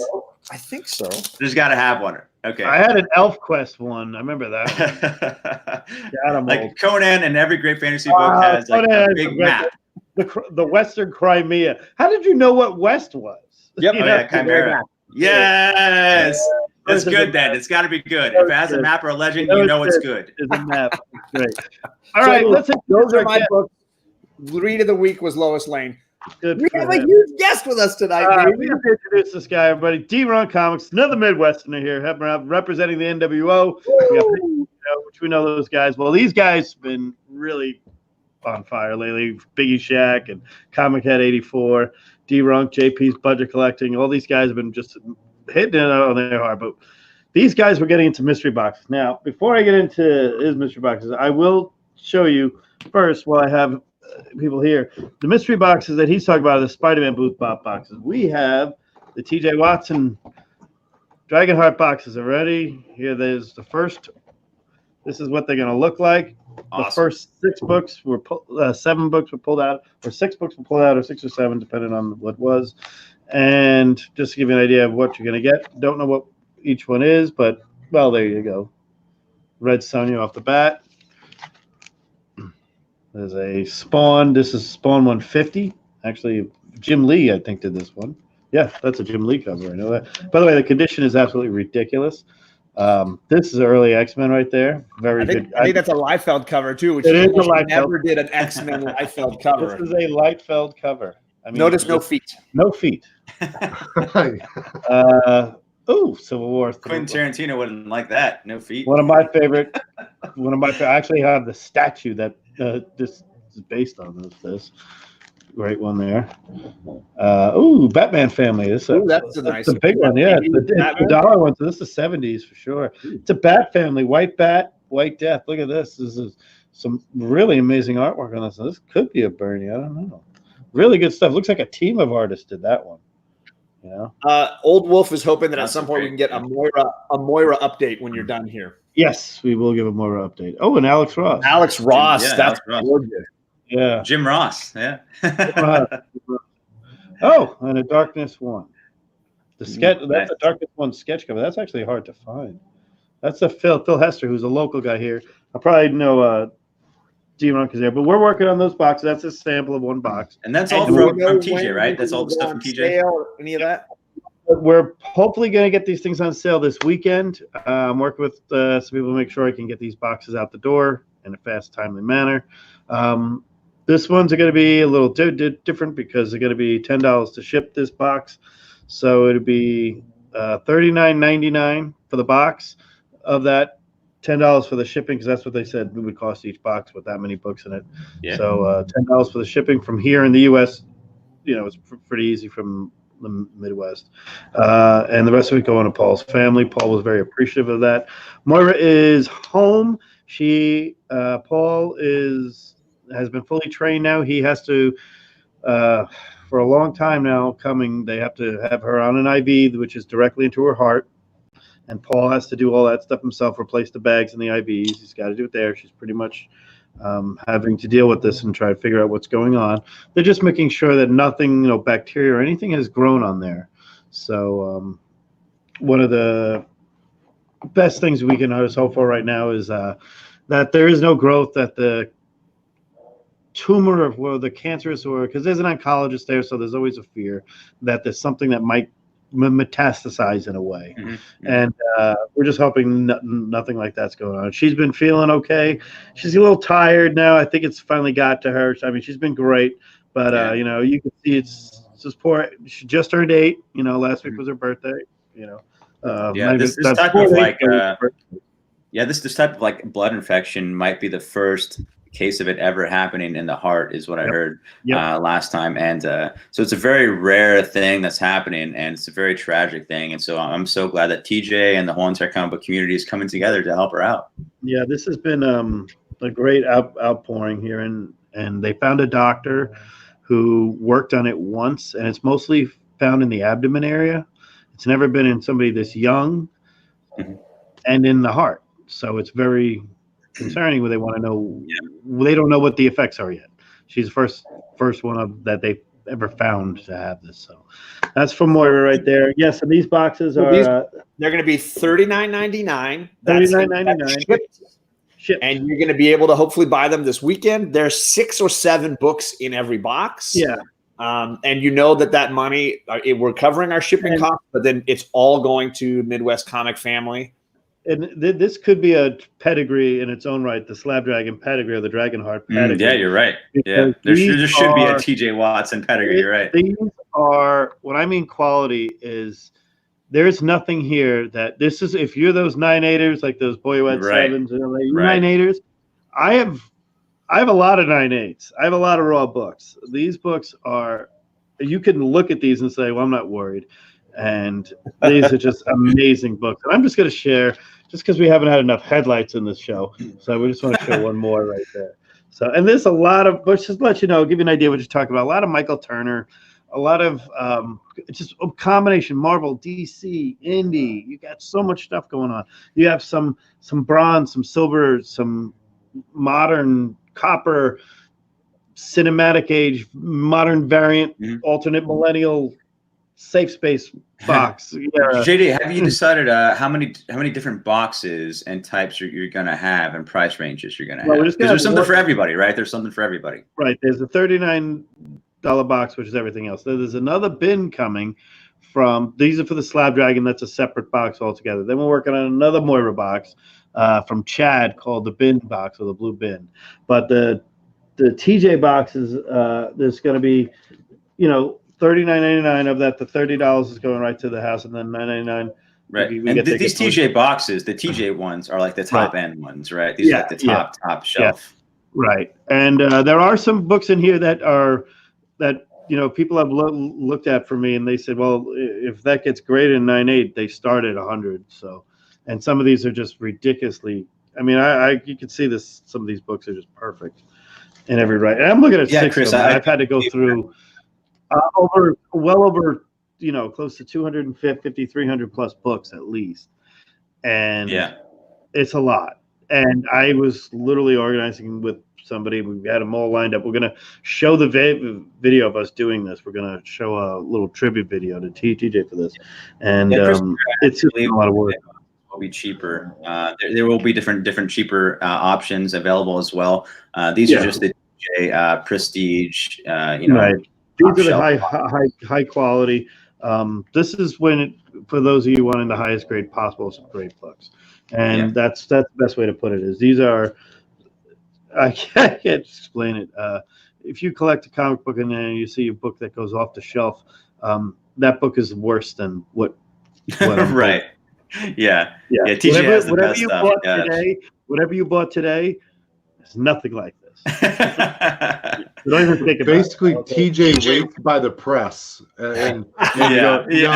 S1: I think so.
S3: There's got to have one. Okay.
S2: I had an Elf Quest one. I remember that one.
S3: Like Conan and every great fantasy book has like a big map.
S2: The Western Crimea. How did you know what West was?
S3: Yep. Chimera. Yes. That's good then. It's got to be good. If it has a map or a legend, you know it's good.
S2: It's a map. Great. All right.
S1: Those are my books. Read of the week was Lois Lane. We have a huge guest with us tonight.
S2: We have to introduce this guy, everybody. D-Ron Comics, another Midwesterner here, representing the NWO, which we know those guys. Well, these guys have been really on fire lately. Biggie Shack and Comic Head 84, D-Ron, JP's Budget Collecting. All these guys have been just hitting it on their heart. But these guys were getting into mystery boxes. Now, before I get into his mystery boxes, I will show you first, while I have people here, the mystery boxes that he's talking about are the Spider-Man booth boxes. We have the TJ Watson Dragonheart boxes already. Here, there's the first. This is what they're going to look like. Awesome. The first 6 books were 7 books were pulled out, or 6 books were pulled out, or 6 or 7, depending on what it was. And just to give you an idea of what you're going to get, don't know what each one is, but well, there you go. Red Sonja off the bat. There's a Spawn. This is Spawn 150. Actually, Jim Lee, I think, did this one. Yeah, that's a Jim Lee cover. I know that. By the way, the condition is absolutely ridiculous. This is early X-Men right there. Very good.
S1: I think that's a Liefeld cover, too, which
S2: it is a Liefeld.
S1: Never did an X-Men Liefeld cover.
S2: This is a Liefeld cover. I mean,
S1: notice no feet.
S2: No feet. Civil War.
S3: Quentin Tarantino wouldn't like that. No feet.
S2: One of my favorite. I actually have the statue that this is based on. This great one there. Batman Family. That's a big one. Yeah, the dollar one. So this is the 70s for sure. It's a Bat Family. White Bat, White Death. Look at this. This is some really amazing artwork on this. This could be a Bernie. I don't know. Really good stuff. Looks like a team of artists did that one. You know?
S1: Old Wolf is hoping that at some point we can get a Moira update when you're done here.
S2: Yes, we will give a Moira update. Oh, and Alex Ross.
S1: That's gorgeous.
S2: Yeah.
S3: Jim Ross. Yeah.
S2: Oh, and a Darkness 1. That's a Darkness 1 sketch cover. That's actually hard to find. That's a Phil Hester, who's a local guy here. I probably know D-Ron is there, but we're working on those boxes. That's a sample of one box.
S3: And that's all from TJ, right? That's all the stuff from TJ?
S1: Any of that?
S2: We're hopefully going to get these things on sale this weekend. I'm working with some people to make sure I can get these boxes out the door in a fast, timely manner. This one's going to be a little different because they're going to be $10 to ship this box. So it'll be $39.99 for the box. Of that, $10 for the shipping, because that's what they said it would cost each box with that many books in it. Yeah. So $10 for the shipping from here in the U.S. It's pretty easy from the Midwest. And the rest of it going to Paul's family. Paul was very appreciative of that. Moira is home. Paul has been fully trained now. He has to, for a long time now coming, they have to have her on an IV, which is directly into her heart. And Paul has to do all that stuff himself, replace the bags and the IVs. He's got to do it there. She's pretty much having to deal with this and try to figure out what's going on. They're just making sure that nothing, bacteria or anything has grown on there. So one of the best things we can hope for right now is that there is no growth, that the tumor or the cancerous, or because there's an oncologist there, so there's always a fear that there's something that might metastasize in a way. And we're just hoping nothing like that's going on. She's been feeling okay. She's a little tired now. I think it's finally got to her. I mean, she's been great, but you can see it's just poor. She just turned 8. Last week was her birthday.
S3: This type of this type of like blood infection might be the first case of it ever happening in the heart, is what I heard last time. And so it's a very rare thing that's happening, and it's a very tragic thing. And so I'm so glad that TJ and the whole entire comic book community is coming together to help her out. Yeah,
S2: this has been a great outpouring here, and they found a doctor who worked on it once, and it's mostly found in the abdomen area. It's never been in somebody this young and in the heart. So it's very concerning where they want to know. They don't know what the effects are yet. She's the first one that they've ever found to have this. So that's from Moira right there. Yes, and these boxes are
S1: they're going to be $39.99.
S2: $39.99.
S1: Shipped. And you're going to be able to hopefully buy them this weekend. There's 6 or 7 books in every box.
S2: Yeah.
S1: And that money, we're covering our shipping costs, but then it's all going to Midwest Comic Family.
S2: And this could be a pedigree in its own right, the Slab Dragon pedigree or the Dragonheart pedigree.
S3: Yeah, you're right. Yeah, there should be a TJ Watson pedigree. You're right.
S2: These are, what I mean quality is, there's nothing here that this is, if you're those 9/8ers, like those Boyette 7s and 9/8ers, I have a lot of 9/8s. I have a lot of raw books. These books are, you can look at these and say, well, I'm not worried. And these are just amazing books. And I'm just going to share, just because we haven't had enough headlights in this show. So we just want to show one more right there. So, and there's a lot of books, just to let you know, give you an idea what you're talking about. A lot of Michael Turner, a lot of just a combination, Marvel, DC, Indie. You got so much stuff going on. You have some bronze, some silver, some modern copper, cinematic age, modern variant, alternate millennial, safe space box.
S3: JD, have you decided how many different boxes and types you're going to have and price ranges you're going to have? Because there's something for everybody, right? There's something for everybody.
S2: Right. There's a $39 box, which is everything else. There's another bin coming from, these are for the Slab Dragon. That's a separate box altogether. Then we're working on another Moira box from Chad called the bin box, or the blue bin. But the TJ boxes, there's going to be, $39.99 of that. The $30 is going right to the house, and then $9.99.
S3: Right. And these TJ boxes, the TJ ones are like the top end ones, right? These are like the top shelf.
S2: Yeah. Right. And there are some books in here that people have looked at for me, and they said, well, if that gets graded in 9.8, they start at 100. So, and some of these are just ridiculously. I mean, you can see this. Some of these books are just perfect in every right. And I'm looking at 6
S3: Chris,
S2: of them. I've had to go through over close to 250, 300 plus books at least. And it's a lot. And I was literally organizing with somebody. We had them all lined up. We're going to show the video of us doing this. We're going to show a little tribute video to TJ for this. And it's just a lot of work.
S3: Will be cheaper. There will be different cheaper options available as well. These are just the TJ Prestige,
S2: right. These are the high quality. This is for those of you wanting the highest grade possible, some great books, and that's the best way to put it. Is these are, I can't explain it. If you collect a comic book and then you see a book that goes off the shelf, that book is worse than what
S3: right. Yeah. TJ has the best stuff.
S2: Whatever you bought today is nothing like this.
S4: Don't even think about basically it. TJ waits by the press and no,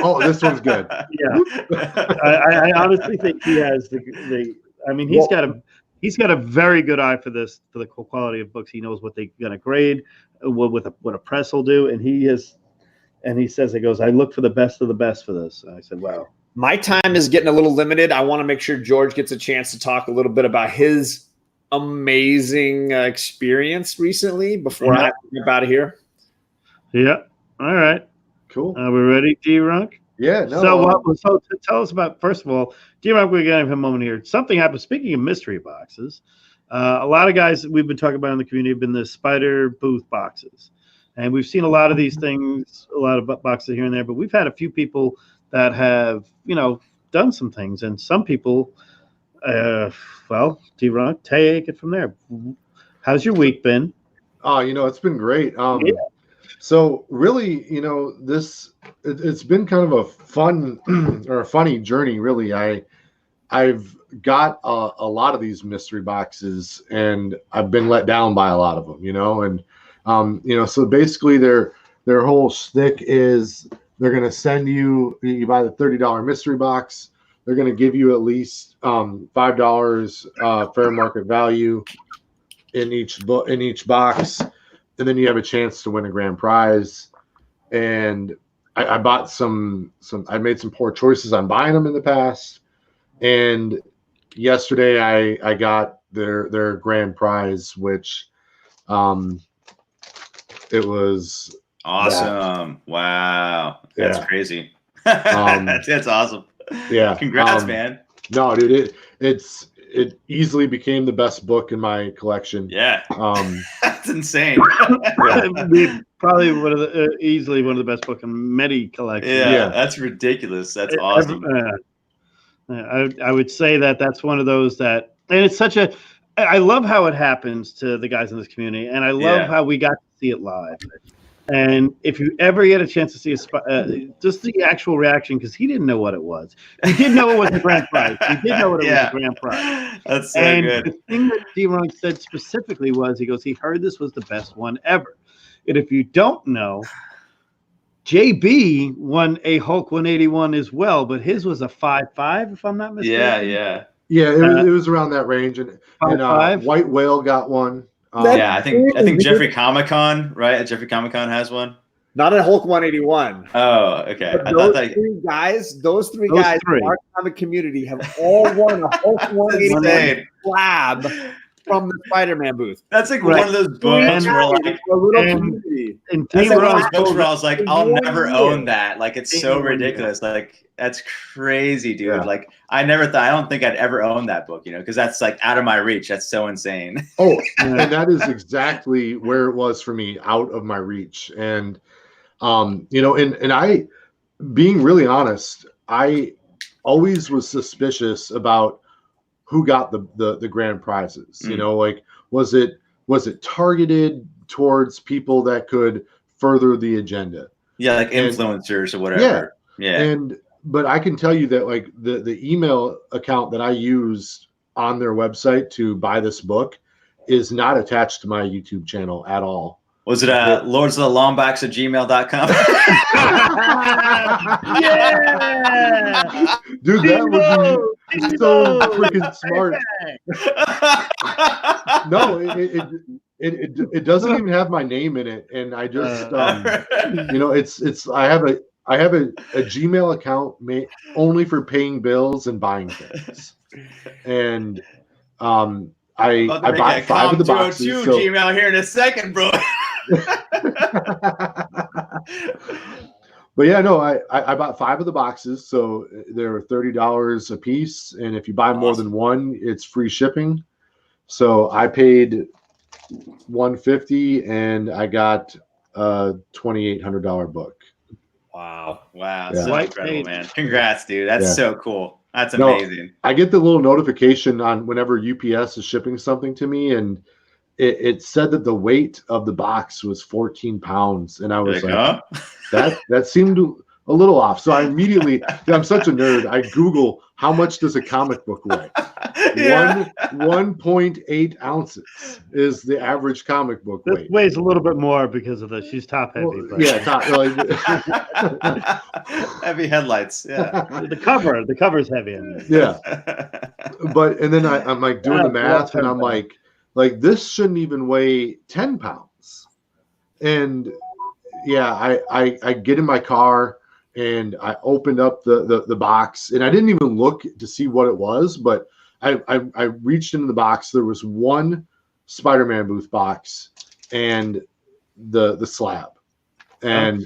S4: oh, this one's good.
S2: I honestly think he has he's got a very good eye for this, for the quality of books. He knows what they're gonna grade, what a press will do, and he says, it goes, I look for the best of the best for this. And I said, wow.
S1: My time is getting a little limited. I want to make sure George gets a chance to talk a little bit about his amazing experience recently before I have to get out of here.
S2: Yeah. All right.
S4: Cool.
S2: Are we ready, D-Runk?
S4: Yeah. No.
S2: So tell us about, first of all, D-Runk, we're going to have a moment here. Something happened. Speaking of mystery boxes, a lot of guys that we've been talking about in the community have been the spider booth boxes. And we've seen a lot of these things, a lot of boxes here and there, but we've had a few people that have, done some things. And some people, well, D-Runk, take it from there. How's your week been?
S4: Oh, it's been great. So really, it's been kind of a fun or a funny journey, really. I've got a lot of these mystery boxes, and I've been let down by a lot of them, and so basically their whole shtick is they're going to send you buy the $30 mystery box, they're going to give you at least $5 fair market value in each box, and then you have a chance to win a grand prize. And I bought I made some poor choices on buying them in the past, and yesterday I got their grand prize, which it was
S3: awesome. That. Wow, that's crazy. That's awesome.
S4: Yeah,
S3: congrats, man.
S4: No, dude, it easily became the best book in my collection.
S3: Yeah, that's insane.
S2: Probably easily one of the best book in many collections.
S3: Yeah, that's ridiculous. That's awesome.
S2: I would say that's one of those that, and it's such a. I love how it happens to the guys in this community, and I love how we got to see it live. And if you ever get a chance to see just the actual reaction, because he didn't know what it was. He did know it was a grand prize. He did know what it was a grand prize.
S3: That's so good.
S2: The thing that D-Ron said specifically was, he heard this was the best one ever. And if you don't know, JB won a Hulk 181 as well, but his was a 5.5, if I'm not mistaken.
S4: Yeah, it was around that range, and White Whale got one.
S3: I think Jeffrey Comic-Con, right? Jeffrey Comic-Con has one.
S1: Not a Hulk 181.
S3: Oh, okay.
S1: Those three guys in our comic community have all won a Hulk 181 slab from the Spider-Man booth.
S3: That's like one of those books where like
S1: a little community.
S3: That's like one of those books where I was like, I'll never own that. Like, it's so ridiculous. Like, that's crazy, dude. Yeah. Like, I don't think I'd ever own that book, because that's like out of my reach. That's so insane.
S4: Oh, and that is exactly where it was for me, out of my reach. And and I, being really honest, I always was suspicious about who got the grand prizes. Like, was it targeted towards people that could further the agenda?
S3: Yeah, like influencers or whatever. Yeah.
S4: But I can tell you that like the email account that I used on their website to buy this book is not attached to my YouTube channel at all.
S3: Was it lordsofthelawngbacks@gmail.com?
S4: Yeah, dude, that would be so freaking smart. No, it doesn't even have my name in it, and I just I have a Gmail account only for paying bills and buying things, and I bought 5 of the boxes. So,
S3: Gmail here in a second, bro.
S4: But yeah, no, I bought 5 of the boxes, so they're $30 a piece, and if you buy more than one, it's free shipping. So I paid $150, and I got a $2,800 book.
S3: Wow, so incredible, man! Congrats, dude. That's so cool. That's amazing.
S4: No, I get the little notification on whenever UPS is shipping something to me, and it said that the weight of the box was 14 pounds, and I was like, that seemed a little off. So I immediately, I'm such a nerd, I Google how much does a comic book weigh. 1.8 ounces is the average comic book weight.
S2: This weighs a little bit more because of she's top heavy.
S4: Well, yeah, top.
S3: Heavy headlights. Yeah,
S2: the cover's heavy.
S4: Yeah, but and then I'm like doing the math, and I'm like this shouldn't even weigh 10 pounds. And yeah, I get in my car and I opened up the box, and I didn't even look to see what it was, but I reached into the box. There was one Spider-Man booth box and the slab, and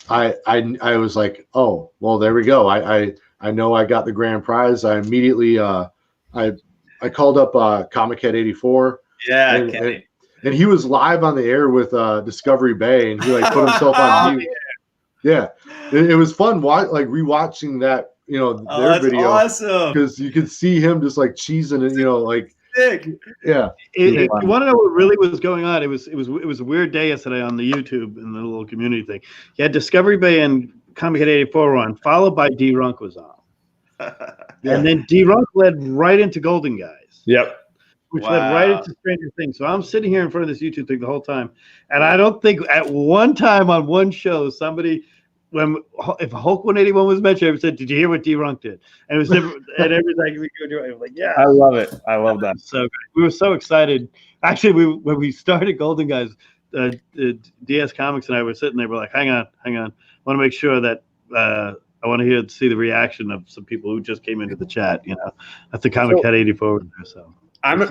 S4: I was like, oh well, there we go. I know I got the grand prize. I immediately I called up Comic Head 84.
S3: Yeah,
S4: and he was live on the air with Discovery Bay, and he like put himself on mute. Yeah, it was fun. Like rewatching that, their video,
S3: awesome,
S4: because you could see him just like cheesing it, like
S3: sick.
S4: Yeah.
S2: You want to know what really was going on? It was a weird day yesterday on the YouTube in the little community thing. You had Discovery Bay and Comic Head 84 on, followed by D Runk was on, and then D Runk led right into Golden Guys.
S1: Yep.
S2: Which led right into Stranger Things. So I'm sitting here in front of this YouTube thing the whole time, and I don't think at one time on one show somebody, if Hulk 181 was mentioned, I said, "Did you hear what D Runk did?" And it was never, and everything we go do, I was like, "Yeah,
S1: I love it. I love that."
S2: So we were so excited. Actually, when we started Golden Guys, DS Comics and I were sitting there. We're like, "Hang on, I want to make sure that." I want to see the reaction of some people who just came into the chat. That's the Comic Head 84 there. So.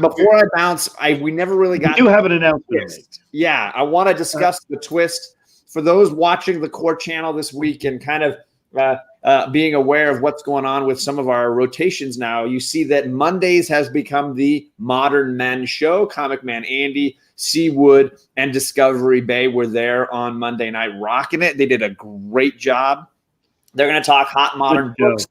S1: Before I bounce, we never really got.
S2: You have an announcement.
S1: Yeah, I want to discuss the twist for those watching the core channel this week and kind of being aware of what's going on with some of our rotations now. You see that Mondays has become the Modern Men show. Comic Man Andy, Seawood, and Discovery Bay were there on Monday night rocking it. They did a great job. They're going to talk hot modern books.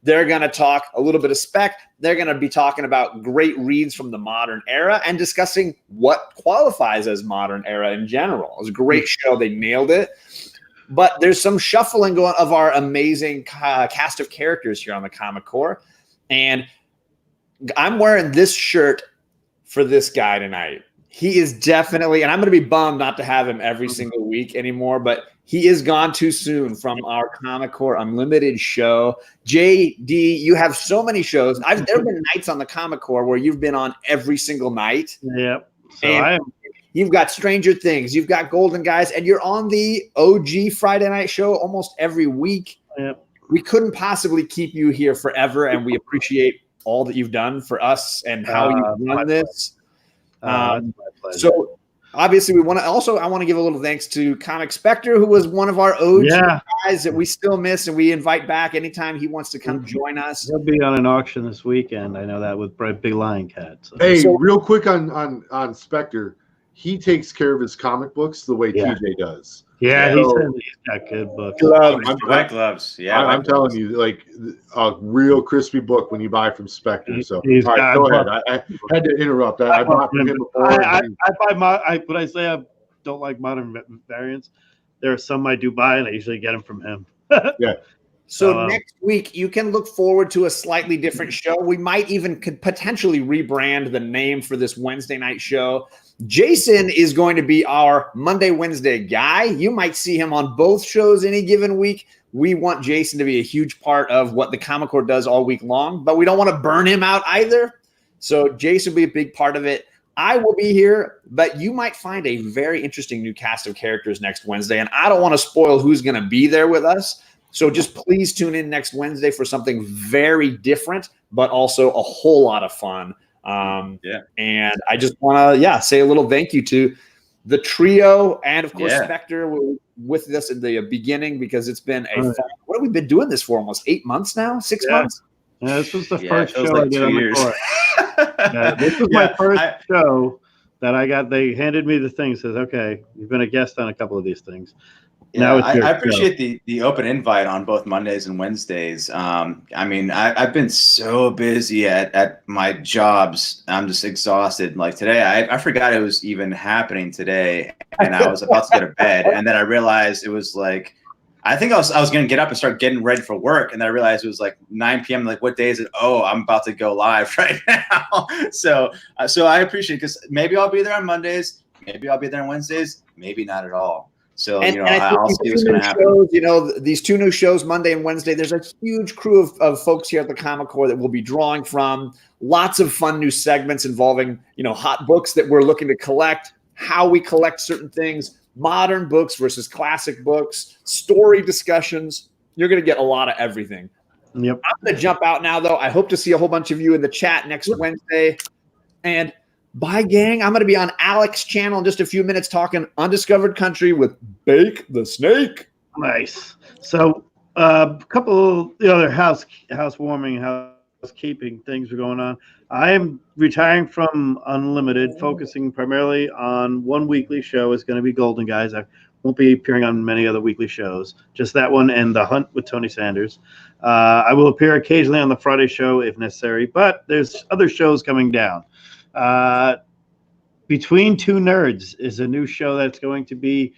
S1: They're going to talk a little bit of spec. They're going to be talking about great reads from the modern era and discussing what qualifies as modern era in general. It was a great show. They nailed it. But there's some shuffling going of our amazing cast of characters here on the Comic Core. And I'm wearing this shirt for this guy tonight. He is definitely, and I'm going to be bummed not to have him every single week anymore, but he is gone too soon from our Comic Core Unlimited show. JD, you have so many shows. There have been nights on the Comic Core where you've been on every single night.
S2: Yep.
S1: You've got Stranger Things, you've got Golden Guys, and you're on the OG Friday night show almost every week.
S2: Yep.
S1: We couldn't possibly keep you here forever, and we appreciate all that you've done for us and how you've run this. So obviously I want to give a little thanks to Comic Spectre, who was one of our OG guys that we still miss and we invite back anytime he wants to come join us.
S2: He'll be on an auction this weekend. I know that with Big Lion Cat. So.
S4: Hey, real quick on Spectre, he takes care of his comic books the way TJ does.
S2: Yeah, he's got good books.
S3: White gloves. Yeah,
S4: I'm telling you, like a real crispy book when you buy from Spectre. So, all right, go ahead. I had to interrupt. I bought from him before.
S2: When I say I don't like modern variants, there are some I do buy, and I usually get them from him.
S4: Yeah.
S1: So next week, you can look forward to a slightly different show. We might even could potentially rebrand the name for this Wednesday night show. Jason is going to be our Monday, Wednesday guy. You might see him on both shows any given week. We want Jason to be a huge part of what the Comic Core does all week long, but we don't want to burn him out either. So Jason will be a big part of it. I will be here, but you might find a very interesting new cast of characters next Wednesday, and I don't want to spoil who's going to be there with us. So just please tune in next Wednesday for something very different, but also a whole lot of fun. And I just want to, say a little thank you to the trio and, of course, Spectre with us in the beginning because it's been fun. What have we been doing this for? Almost 8 months now? 6 months?
S2: Yeah, this was the first show I did on the court. This was my first show that I got. They handed me the thing. Says, "Okay, you've been a guest on a couple of these things."
S3: Yeah, I appreciate the open invite on both Mondays and Wednesdays. I mean, I've been so busy at my jobs. I'm just exhausted. Like today, I forgot it was even happening today, and I was about to go to bed, and then I realized it was like, I think I was going to get up and start getting ready for work, and then I realized it was like 9 p.m. Like, what day is it? Oh, I'm about to go live right now. So I appreciate it because maybe I'll be there on Mondays, maybe I'll be there on Wednesdays, maybe not at all. So, I'll see what's going to happen.
S1: These two new shows, Monday and Wednesday, there's a huge crew of folks here at the Comic Core that we'll be drawing from. Lots of fun new segments involving, hot books that we're looking to collect, how we collect certain things, modern books versus classic books, story discussions. You're going to get a lot of everything.
S2: Yep.
S1: I'm going to jump out now, though. I hope to see a whole bunch of you in the chat next Wednesday. And bye, gang. I'm going to be on Alex's channel in just a few minutes talking Undiscovered Country with Bake the Snake.
S2: Nice. So a couple of the other housekeeping things are going on. I am retiring from Unlimited, focusing primarily on one weekly show. Is going to be Golden Guys. I won't be appearing on many other weekly shows, just that one and The Hunt with Tony Sanders. I will appear occasionally on the Friday show if necessary, but there's other shows coming down. Between Two Nerds is a new show that's going to be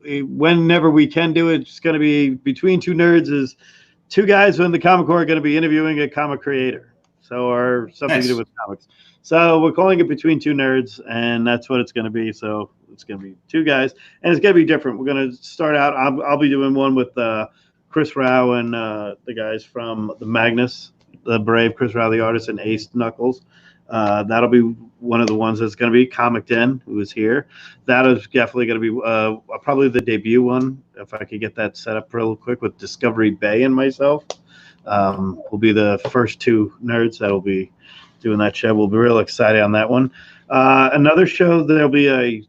S2: whenever we can do it. It's going to be Between Two Nerds is two guys in the Comic Corps are going to be interviewing a comic creator, or something to do with comics. So we're calling it Between Two Nerds, and that's what it's going to be. So it's going to be two guys, and it's going to be different. We're going to start out. I'll be doing one with Chris Rao and the guys from the Magnus, the Brave, Chris Rao, the artist, and Ace Knuckles. That'll be one of the ones that's going to be Comic Den, who is here. That is definitely going to be probably the debut one, if I could get that set up real quick with Discovery Bay and myself. We'll be the first two nerds that will be doing that show. We'll be real excited on that one. Another show, there'll be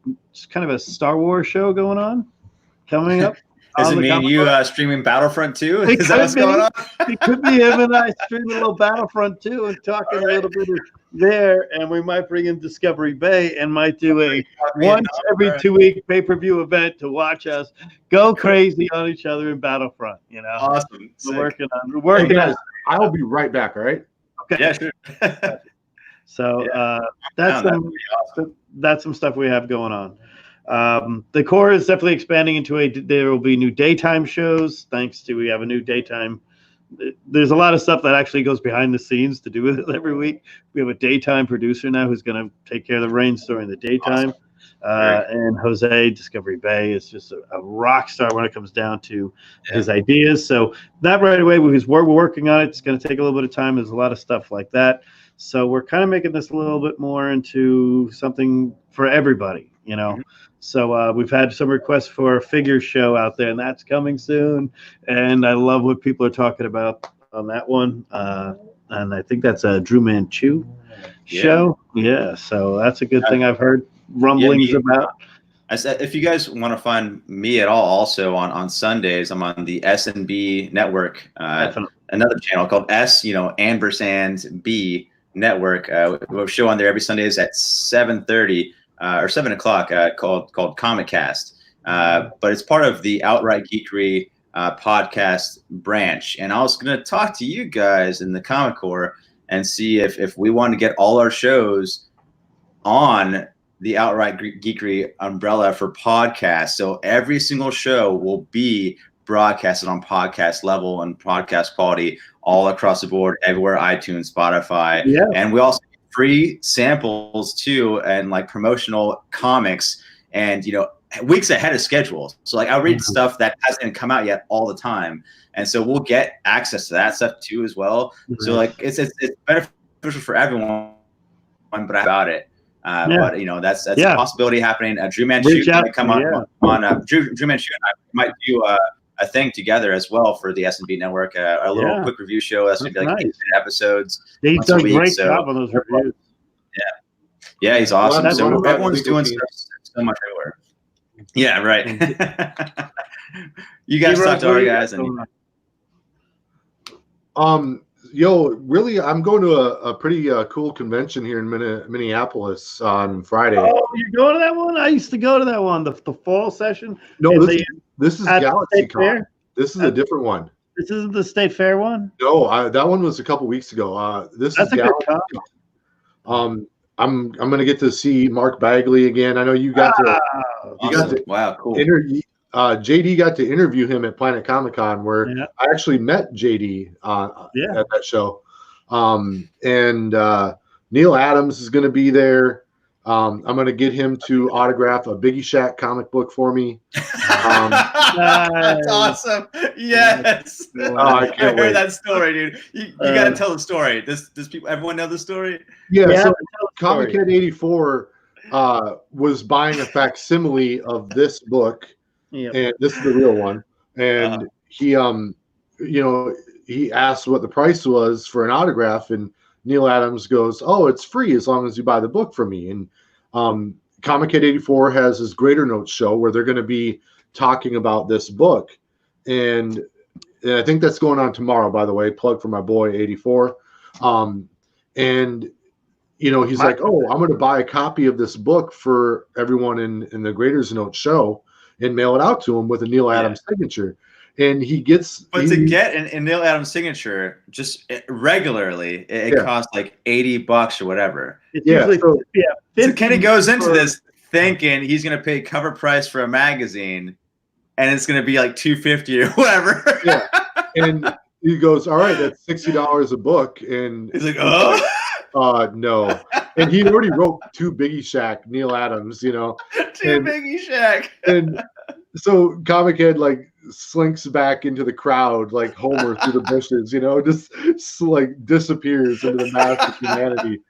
S2: kind of a Star Wars show going on coming up.
S3: Does it mean you streaming Battlefront 2? Is that what's going on?
S2: It could be him and I streaming a little Battlefront 2 and talking a little bit there, and we might bring in Discovery Bay and might do a once every 2 week pay-per-view event to watch us go crazy on each other in Battlefront.
S3: Awesome.
S2: We're working on it.
S4: I'll be right back. All right.
S2: Okay.
S3: Yeah, sure.
S2: So that's some stuff we have going on. The core is definitely expanding into there will be new daytime shows, thanks to we have a new daytime. There's a lot of stuff that actually goes behind the scenes to do with it every week. We have a daytime producer now who's going to take care of the reins during the daytime. Awesome. And Jose, Discovery Bay, is just a rock star when it comes down to his ideas. So that right away, we're working on it. It's going to take a little bit of time. There's a lot of stuff like that. So we're kind of making this a little bit more into something for everybody, Mm-hmm. So we've had some requests for a figure show out there, and that's coming soon. And I love what people are talking about on that one. And I think that's a Drew Manchu show. Yeah, so that's a good thing I've heard rumblings about.
S3: I said, if you guys want to find me at all, also on Sundays, I'm on the S&B network, another channel called & B network. We have a show on there every Sundays at 7:30. Or 7 o'clock, called Comic Cast, but it's part of the Outright Geekery podcast branch. And I was going to talk to you guys in the Comic Corps and see if we want to get all our shows on the Outright Geekery umbrella for podcasts. So every single show will be broadcasted on podcast level and podcast quality all across the board, everywhere, iTunes, Spotify, and we also free samples too, and like promotional comics, and weeks ahead of schedule. So like I'll read stuff that hasn't come out yet all the time, and so we'll get access to that stuff too as well. So like it's beneficial for everyone, but about it. But that's a possibility happening. Drew Manchu might come on. Drew Manchu and I might do a thing together as well for the S&B network, a little quick review show. That's gonna be like 8 episodes.
S2: He does a great job on those reviews.
S3: Yeah, he's awesome. So everyone's doing stuff so much everywhere. Yeah, right. You guys talk to our guys, and
S4: really, I'm going to a pretty cool convention here in Minneapolis on Friday.
S2: Oh, you're going to that one? I used to go to that one, the fall session.
S4: No, this is Galaxy Con. This is a different one.
S2: This isn't the State Fair one?
S4: No, that one was a couple weeks ago. This is Galaxy Con. I'm going to get to see Mark Bagley again. I know you got to
S3: cool.
S4: interview. JD got to interview him at Planet Comic Con, where I actually met JD at that show. And Neil Adams is going to be there. I'm going to get him to autograph a Biggie Shack comic book for me.
S3: That's awesome. Yes. I heard that story, dude. You got to tell the story. Does everyone know the story?
S4: Yeah. So Comic Head 84 was buying a facsimile of this book. And this is the real one. And he he asked what the price was for an autograph, and Neil Adams goes, "Oh, it's free as long as you buy the book from me." And Comic Kid 84 has his Greater Notes show where they're going to be talking about this book, and I think that's going on tomorrow. By the way, plug for my boy 84. And he's like, "Oh, I'm going to buy a copy of this book for everyone in the Greater Notes show and mail it out to him with a Neil Adams signature." And he gets,
S3: but to get an Neil Adams signature just regularly, it costs like $80 or whatever.
S2: It's usually,
S3: so Kenny goes into this thinking he's going to pay cover price for a magazine, and it's going to be like $250 or whatever.
S4: Yeah, and he goes, "All right, that's $60 a book," and
S3: he's like, "Oh,
S4: no." And he already wrote 2 Biggie Shack, Neil Adams,
S3: 2 Biggie Shack,
S4: and so Comic Head like slinks back into the crowd like Homer through the bushes, just like disappears into the mass of humanity.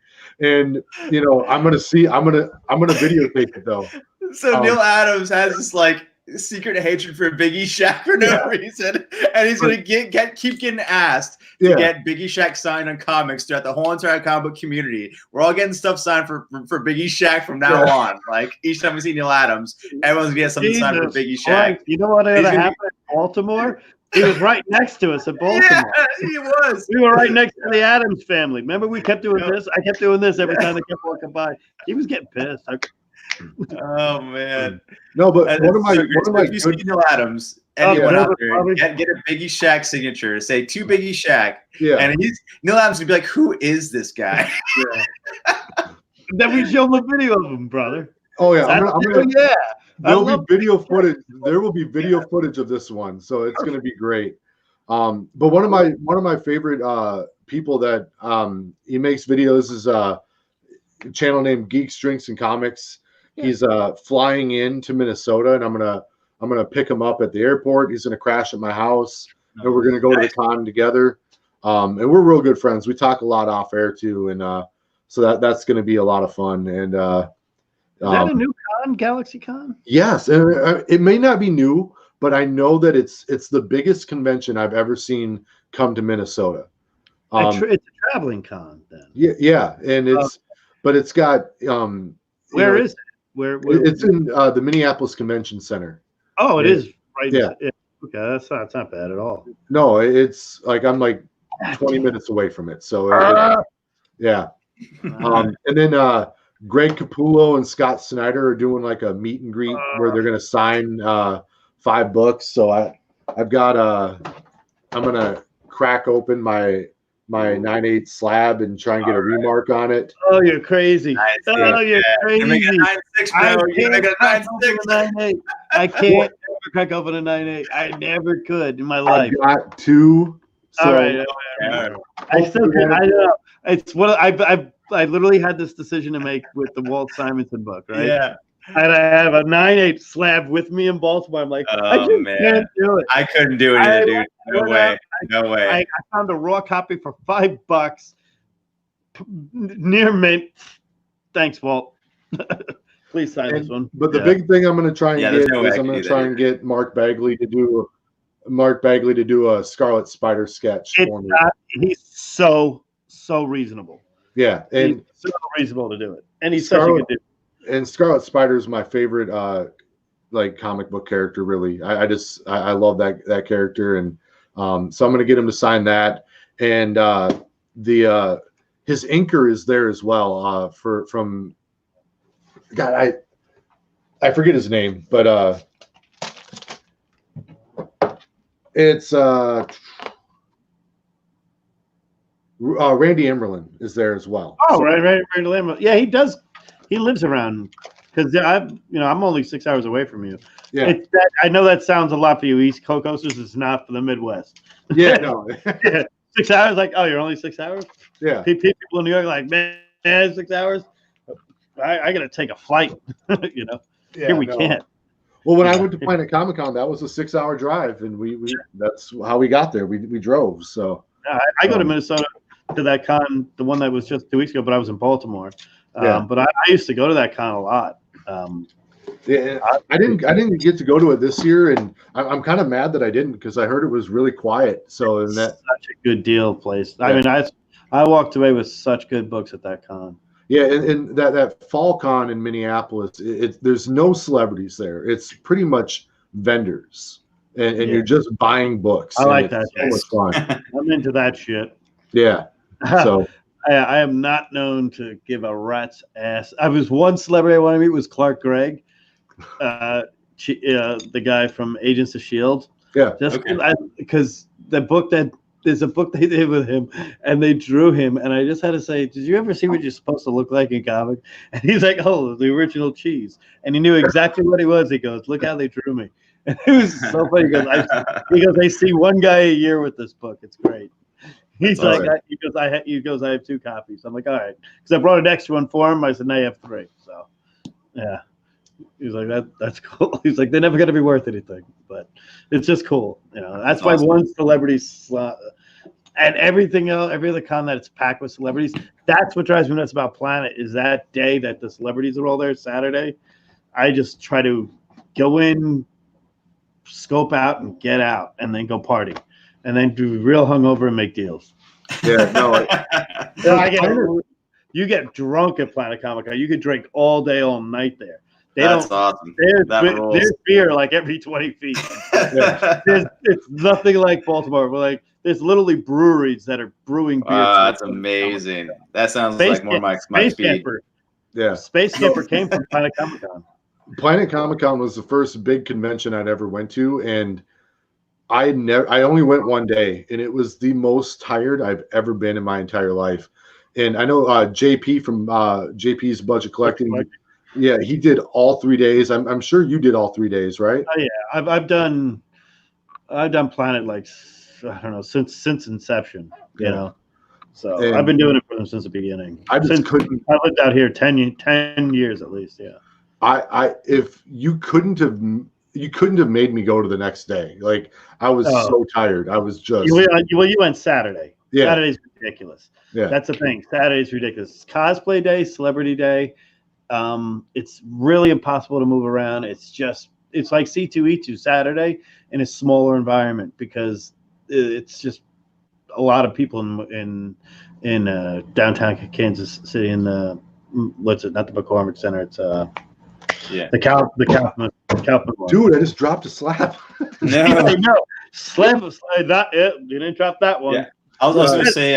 S4: And I'm gonna videotape it though.
S3: So Neil Adams has this like secret hatred for Biggie Shack for no reason, and he's gonna keep getting asked to get Biggie Shack signed on comics throughout the whole entire comic book community. We're all getting stuff signed for Biggie Shack from now on. Like each time we see Neil Adams, everyone's gonna get something signed for Biggie Shack.
S2: You know what happened in Baltimore? He was right next to us in Baltimore.
S3: Yeah, he was.
S2: We were right next to the Adams family. Remember, we kept doing this. I kept doing this every time they kept walking by. He was getting pissed.
S3: Oh man!
S4: No, but one of my
S3: Neil Adams, anyone out there, get a Biggie Shack signature. Say 2 Biggie Shack, and Neil Adams would be like, "Who is this guy?"
S2: Then we show him a video of him, brother.
S4: Oh yeah, There will be video footage of this one, so it's going to be great. But one of my favorite people that he makes videos is a channel named Geeks, Drinks, and Comics. He's flying into Minnesota, and I'm gonna pick him up at the airport. He's gonna crash at my house, and we're gonna go to the con together. And we're real good friends. We talk a lot off air too, and so that's gonna be a lot of fun. And
S2: is that a new con, Galaxy Con?
S4: Yes, and it may not be new, but I know that it's the biggest convention I've ever seen come to Minnesota.
S2: It's a traveling con then.
S4: Yeah, and it's got
S2: where is it? Where
S4: it's in the Minneapolis Convention Center.
S2: Oh, it is right.
S4: Yeah.
S2: Okay, that's not bad at all.
S4: No, it's like I'm like 20 minutes away from it. So yeah. And then Greg Capullo and Scott Snyder are doing like a meet and greet where they're gonna sign 5 books. So I'm gonna crack open my 9/8 slab and try and get a remark on it.
S2: Oh, you're crazy! You're crazy!
S3: Make a 9/6, bro. You make a 9/6.
S2: I can't ever crack open a 9/8. I never could in my life.
S4: I got 2. So
S2: all right. I still can. I know. It's what I literally had this decision to make with the Walt Simonson book, right?
S3: Yeah.
S2: And I have a 9/8 slab with me in Baltimore. I'm like, I just can't do it.
S3: I couldn't do it either, dude. No way.
S2: I found a raw copy for $5 near mint. Thanks, Walt. Please sign this one.
S4: But the big thing I'm going to try and get is I'm going to try and get Mark Bagley to do a Scarlet Spider sketch for me.
S2: He's so reasonable.
S4: Yeah, and
S2: he's so reasonable to do it, and he's such a good dude.
S4: And Scarlet Spider is my favorite like comic book character. Really, I love that character, and so I'm going to get him to sign that. And his inker is there as well from God, I forget his name, but it's Randy Emerlin is there as well.
S2: Oh, so, right, Randy Emerlin. Yeah, he does. He lives around because I'm only 6 hours away from you.
S4: Yeah,
S2: I know that sounds a lot for you East Coasters. It's not for the Midwest.
S4: Yeah, no.
S2: 6 hours, like, oh, you're only 6 hours?
S4: Yeah.
S2: People in New York are like, man, 6 hours. I gotta take a flight.
S4: Yeah,
S2: here we can't.
S4: Well, when I went to Planet Comic Con, that was a 6 hour drive, and we that's how we got there. We drove. So
S2: I go to Minnesota to that con, the one that was just 2 weeks ago, but I was in Baltimore. But I used to go to that con a lot.
S4: Yeah, I didn't get to go to it this year, and I'm kind of mad that I didn't because I heard it was really quiet. So and that
S2: such a good deal place.
S4: Yeah.
S2: I mean, I walked away with such good books at that con.
S4: Yeah, and that fall con in Minneapolis, there's no celebrities there. It's pretty much vendors, and you're just buying books.
S2: I like that.
S4: So much fun.
S2: I'm into that shit.
S4: Yeah. So
S2: I am not known to give a rat's ass. I was one celebrity I wanted to meet was Clark Gregg, the guy from Agents of S.H.I.E.L.D.
S4: Yeah.
S2: Just because there's a book they did with him, and they drew him, and I just had to say, did you ever see what you're supposed to look like in comic? And he's like, oh, the original Cheese, and he knew exactly what he was. He goes, look how they drew me, and it was so funny because I see one guy a year with this book. It's great. He's
S3: That's
S2: like,
S3: awesome.
S2: he goes, I have 2 copies. I'm like, all right, because I brought an extra one for him. I said, now you have 3. So, yeah. He's like, that's cool. He's like, they're never going to be worth anything, but it's just cool. You know, that's why
S3: awesome.
S2: one celebrity and everything else, every other con that it's packed with celebrities. That's what drives me nuts about Planet is that day that the celebrities are all there Saturday. I just try to go in, scope out, and get out, and then go party, and then do real hungover and make deals.
S4: Yeah, no.
S2: You get drunk at Planet Comic Con. You could drink all day, all night there.
S3: That's awesome.
S2: There's beer like every 20 feet. It's nothing like Baltimore. But like there's literally breweries that are brewing beer.
S3: That's amazing. That sounds like more my speed.
S2: Camper.
S4: Yeah.
S2: Space Camper came from Planet Comic Con.
S4: Planet Comic Con was the first big convention I'd ever went to, and I only went one day, and it was the most tired I've ever been in my entire life. And I know JP from JP's Budget Collecting. Yeah, he did all 3 days. I'm sure you did all 3 days, right?
S2: Oh yeah, I've done Planet like I don't know since inception. You know, so and I've been doing it for them since the beginning. I lived out here 10 years at least. Yeah.
S4: If you couldn't have made me go to the next day. Like I was so tired. I was just.
S2: You went Saturday. Yeah. Saturday's ridiculous.
S4: Yeah.
S2: That's the thing. Saturday's ridiculous. Cosplay day, celebrity day. It's really impossible to move around. It's like C2E2 Saturday in a smaller environment because it's just a lot of people in downtown Kansas City in the what's it? Not the McCormick Center. It's the Kaufman.
S4: Dude, I just dropped a slap.
S3: No,
S2: slap. Not it. You didn't drop that one.
S3: Yeah. I was going to say,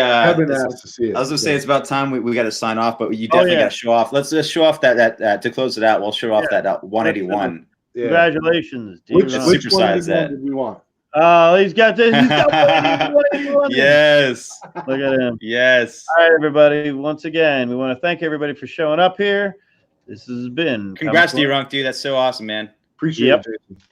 S4: it's
S3: about time we got to sign off, but you definitely got to show off. Let's just show off that to close it out. We'll show off that 181.
S4: Yeah.
S2: Congratulations.
S4: Which
S3: supersize that.
S4: Did we want?
S2: Oh, he's got this. He's got 181.
S3: Yes.
S2: Look at him.
S3: Yes.
S2: All right, everybody. Once again, we want to thank everybody for showing up here. This has been.
S3: Congrats to you, Runk, dude. That's so awesome, man.
S4: Appreciate it, Jason.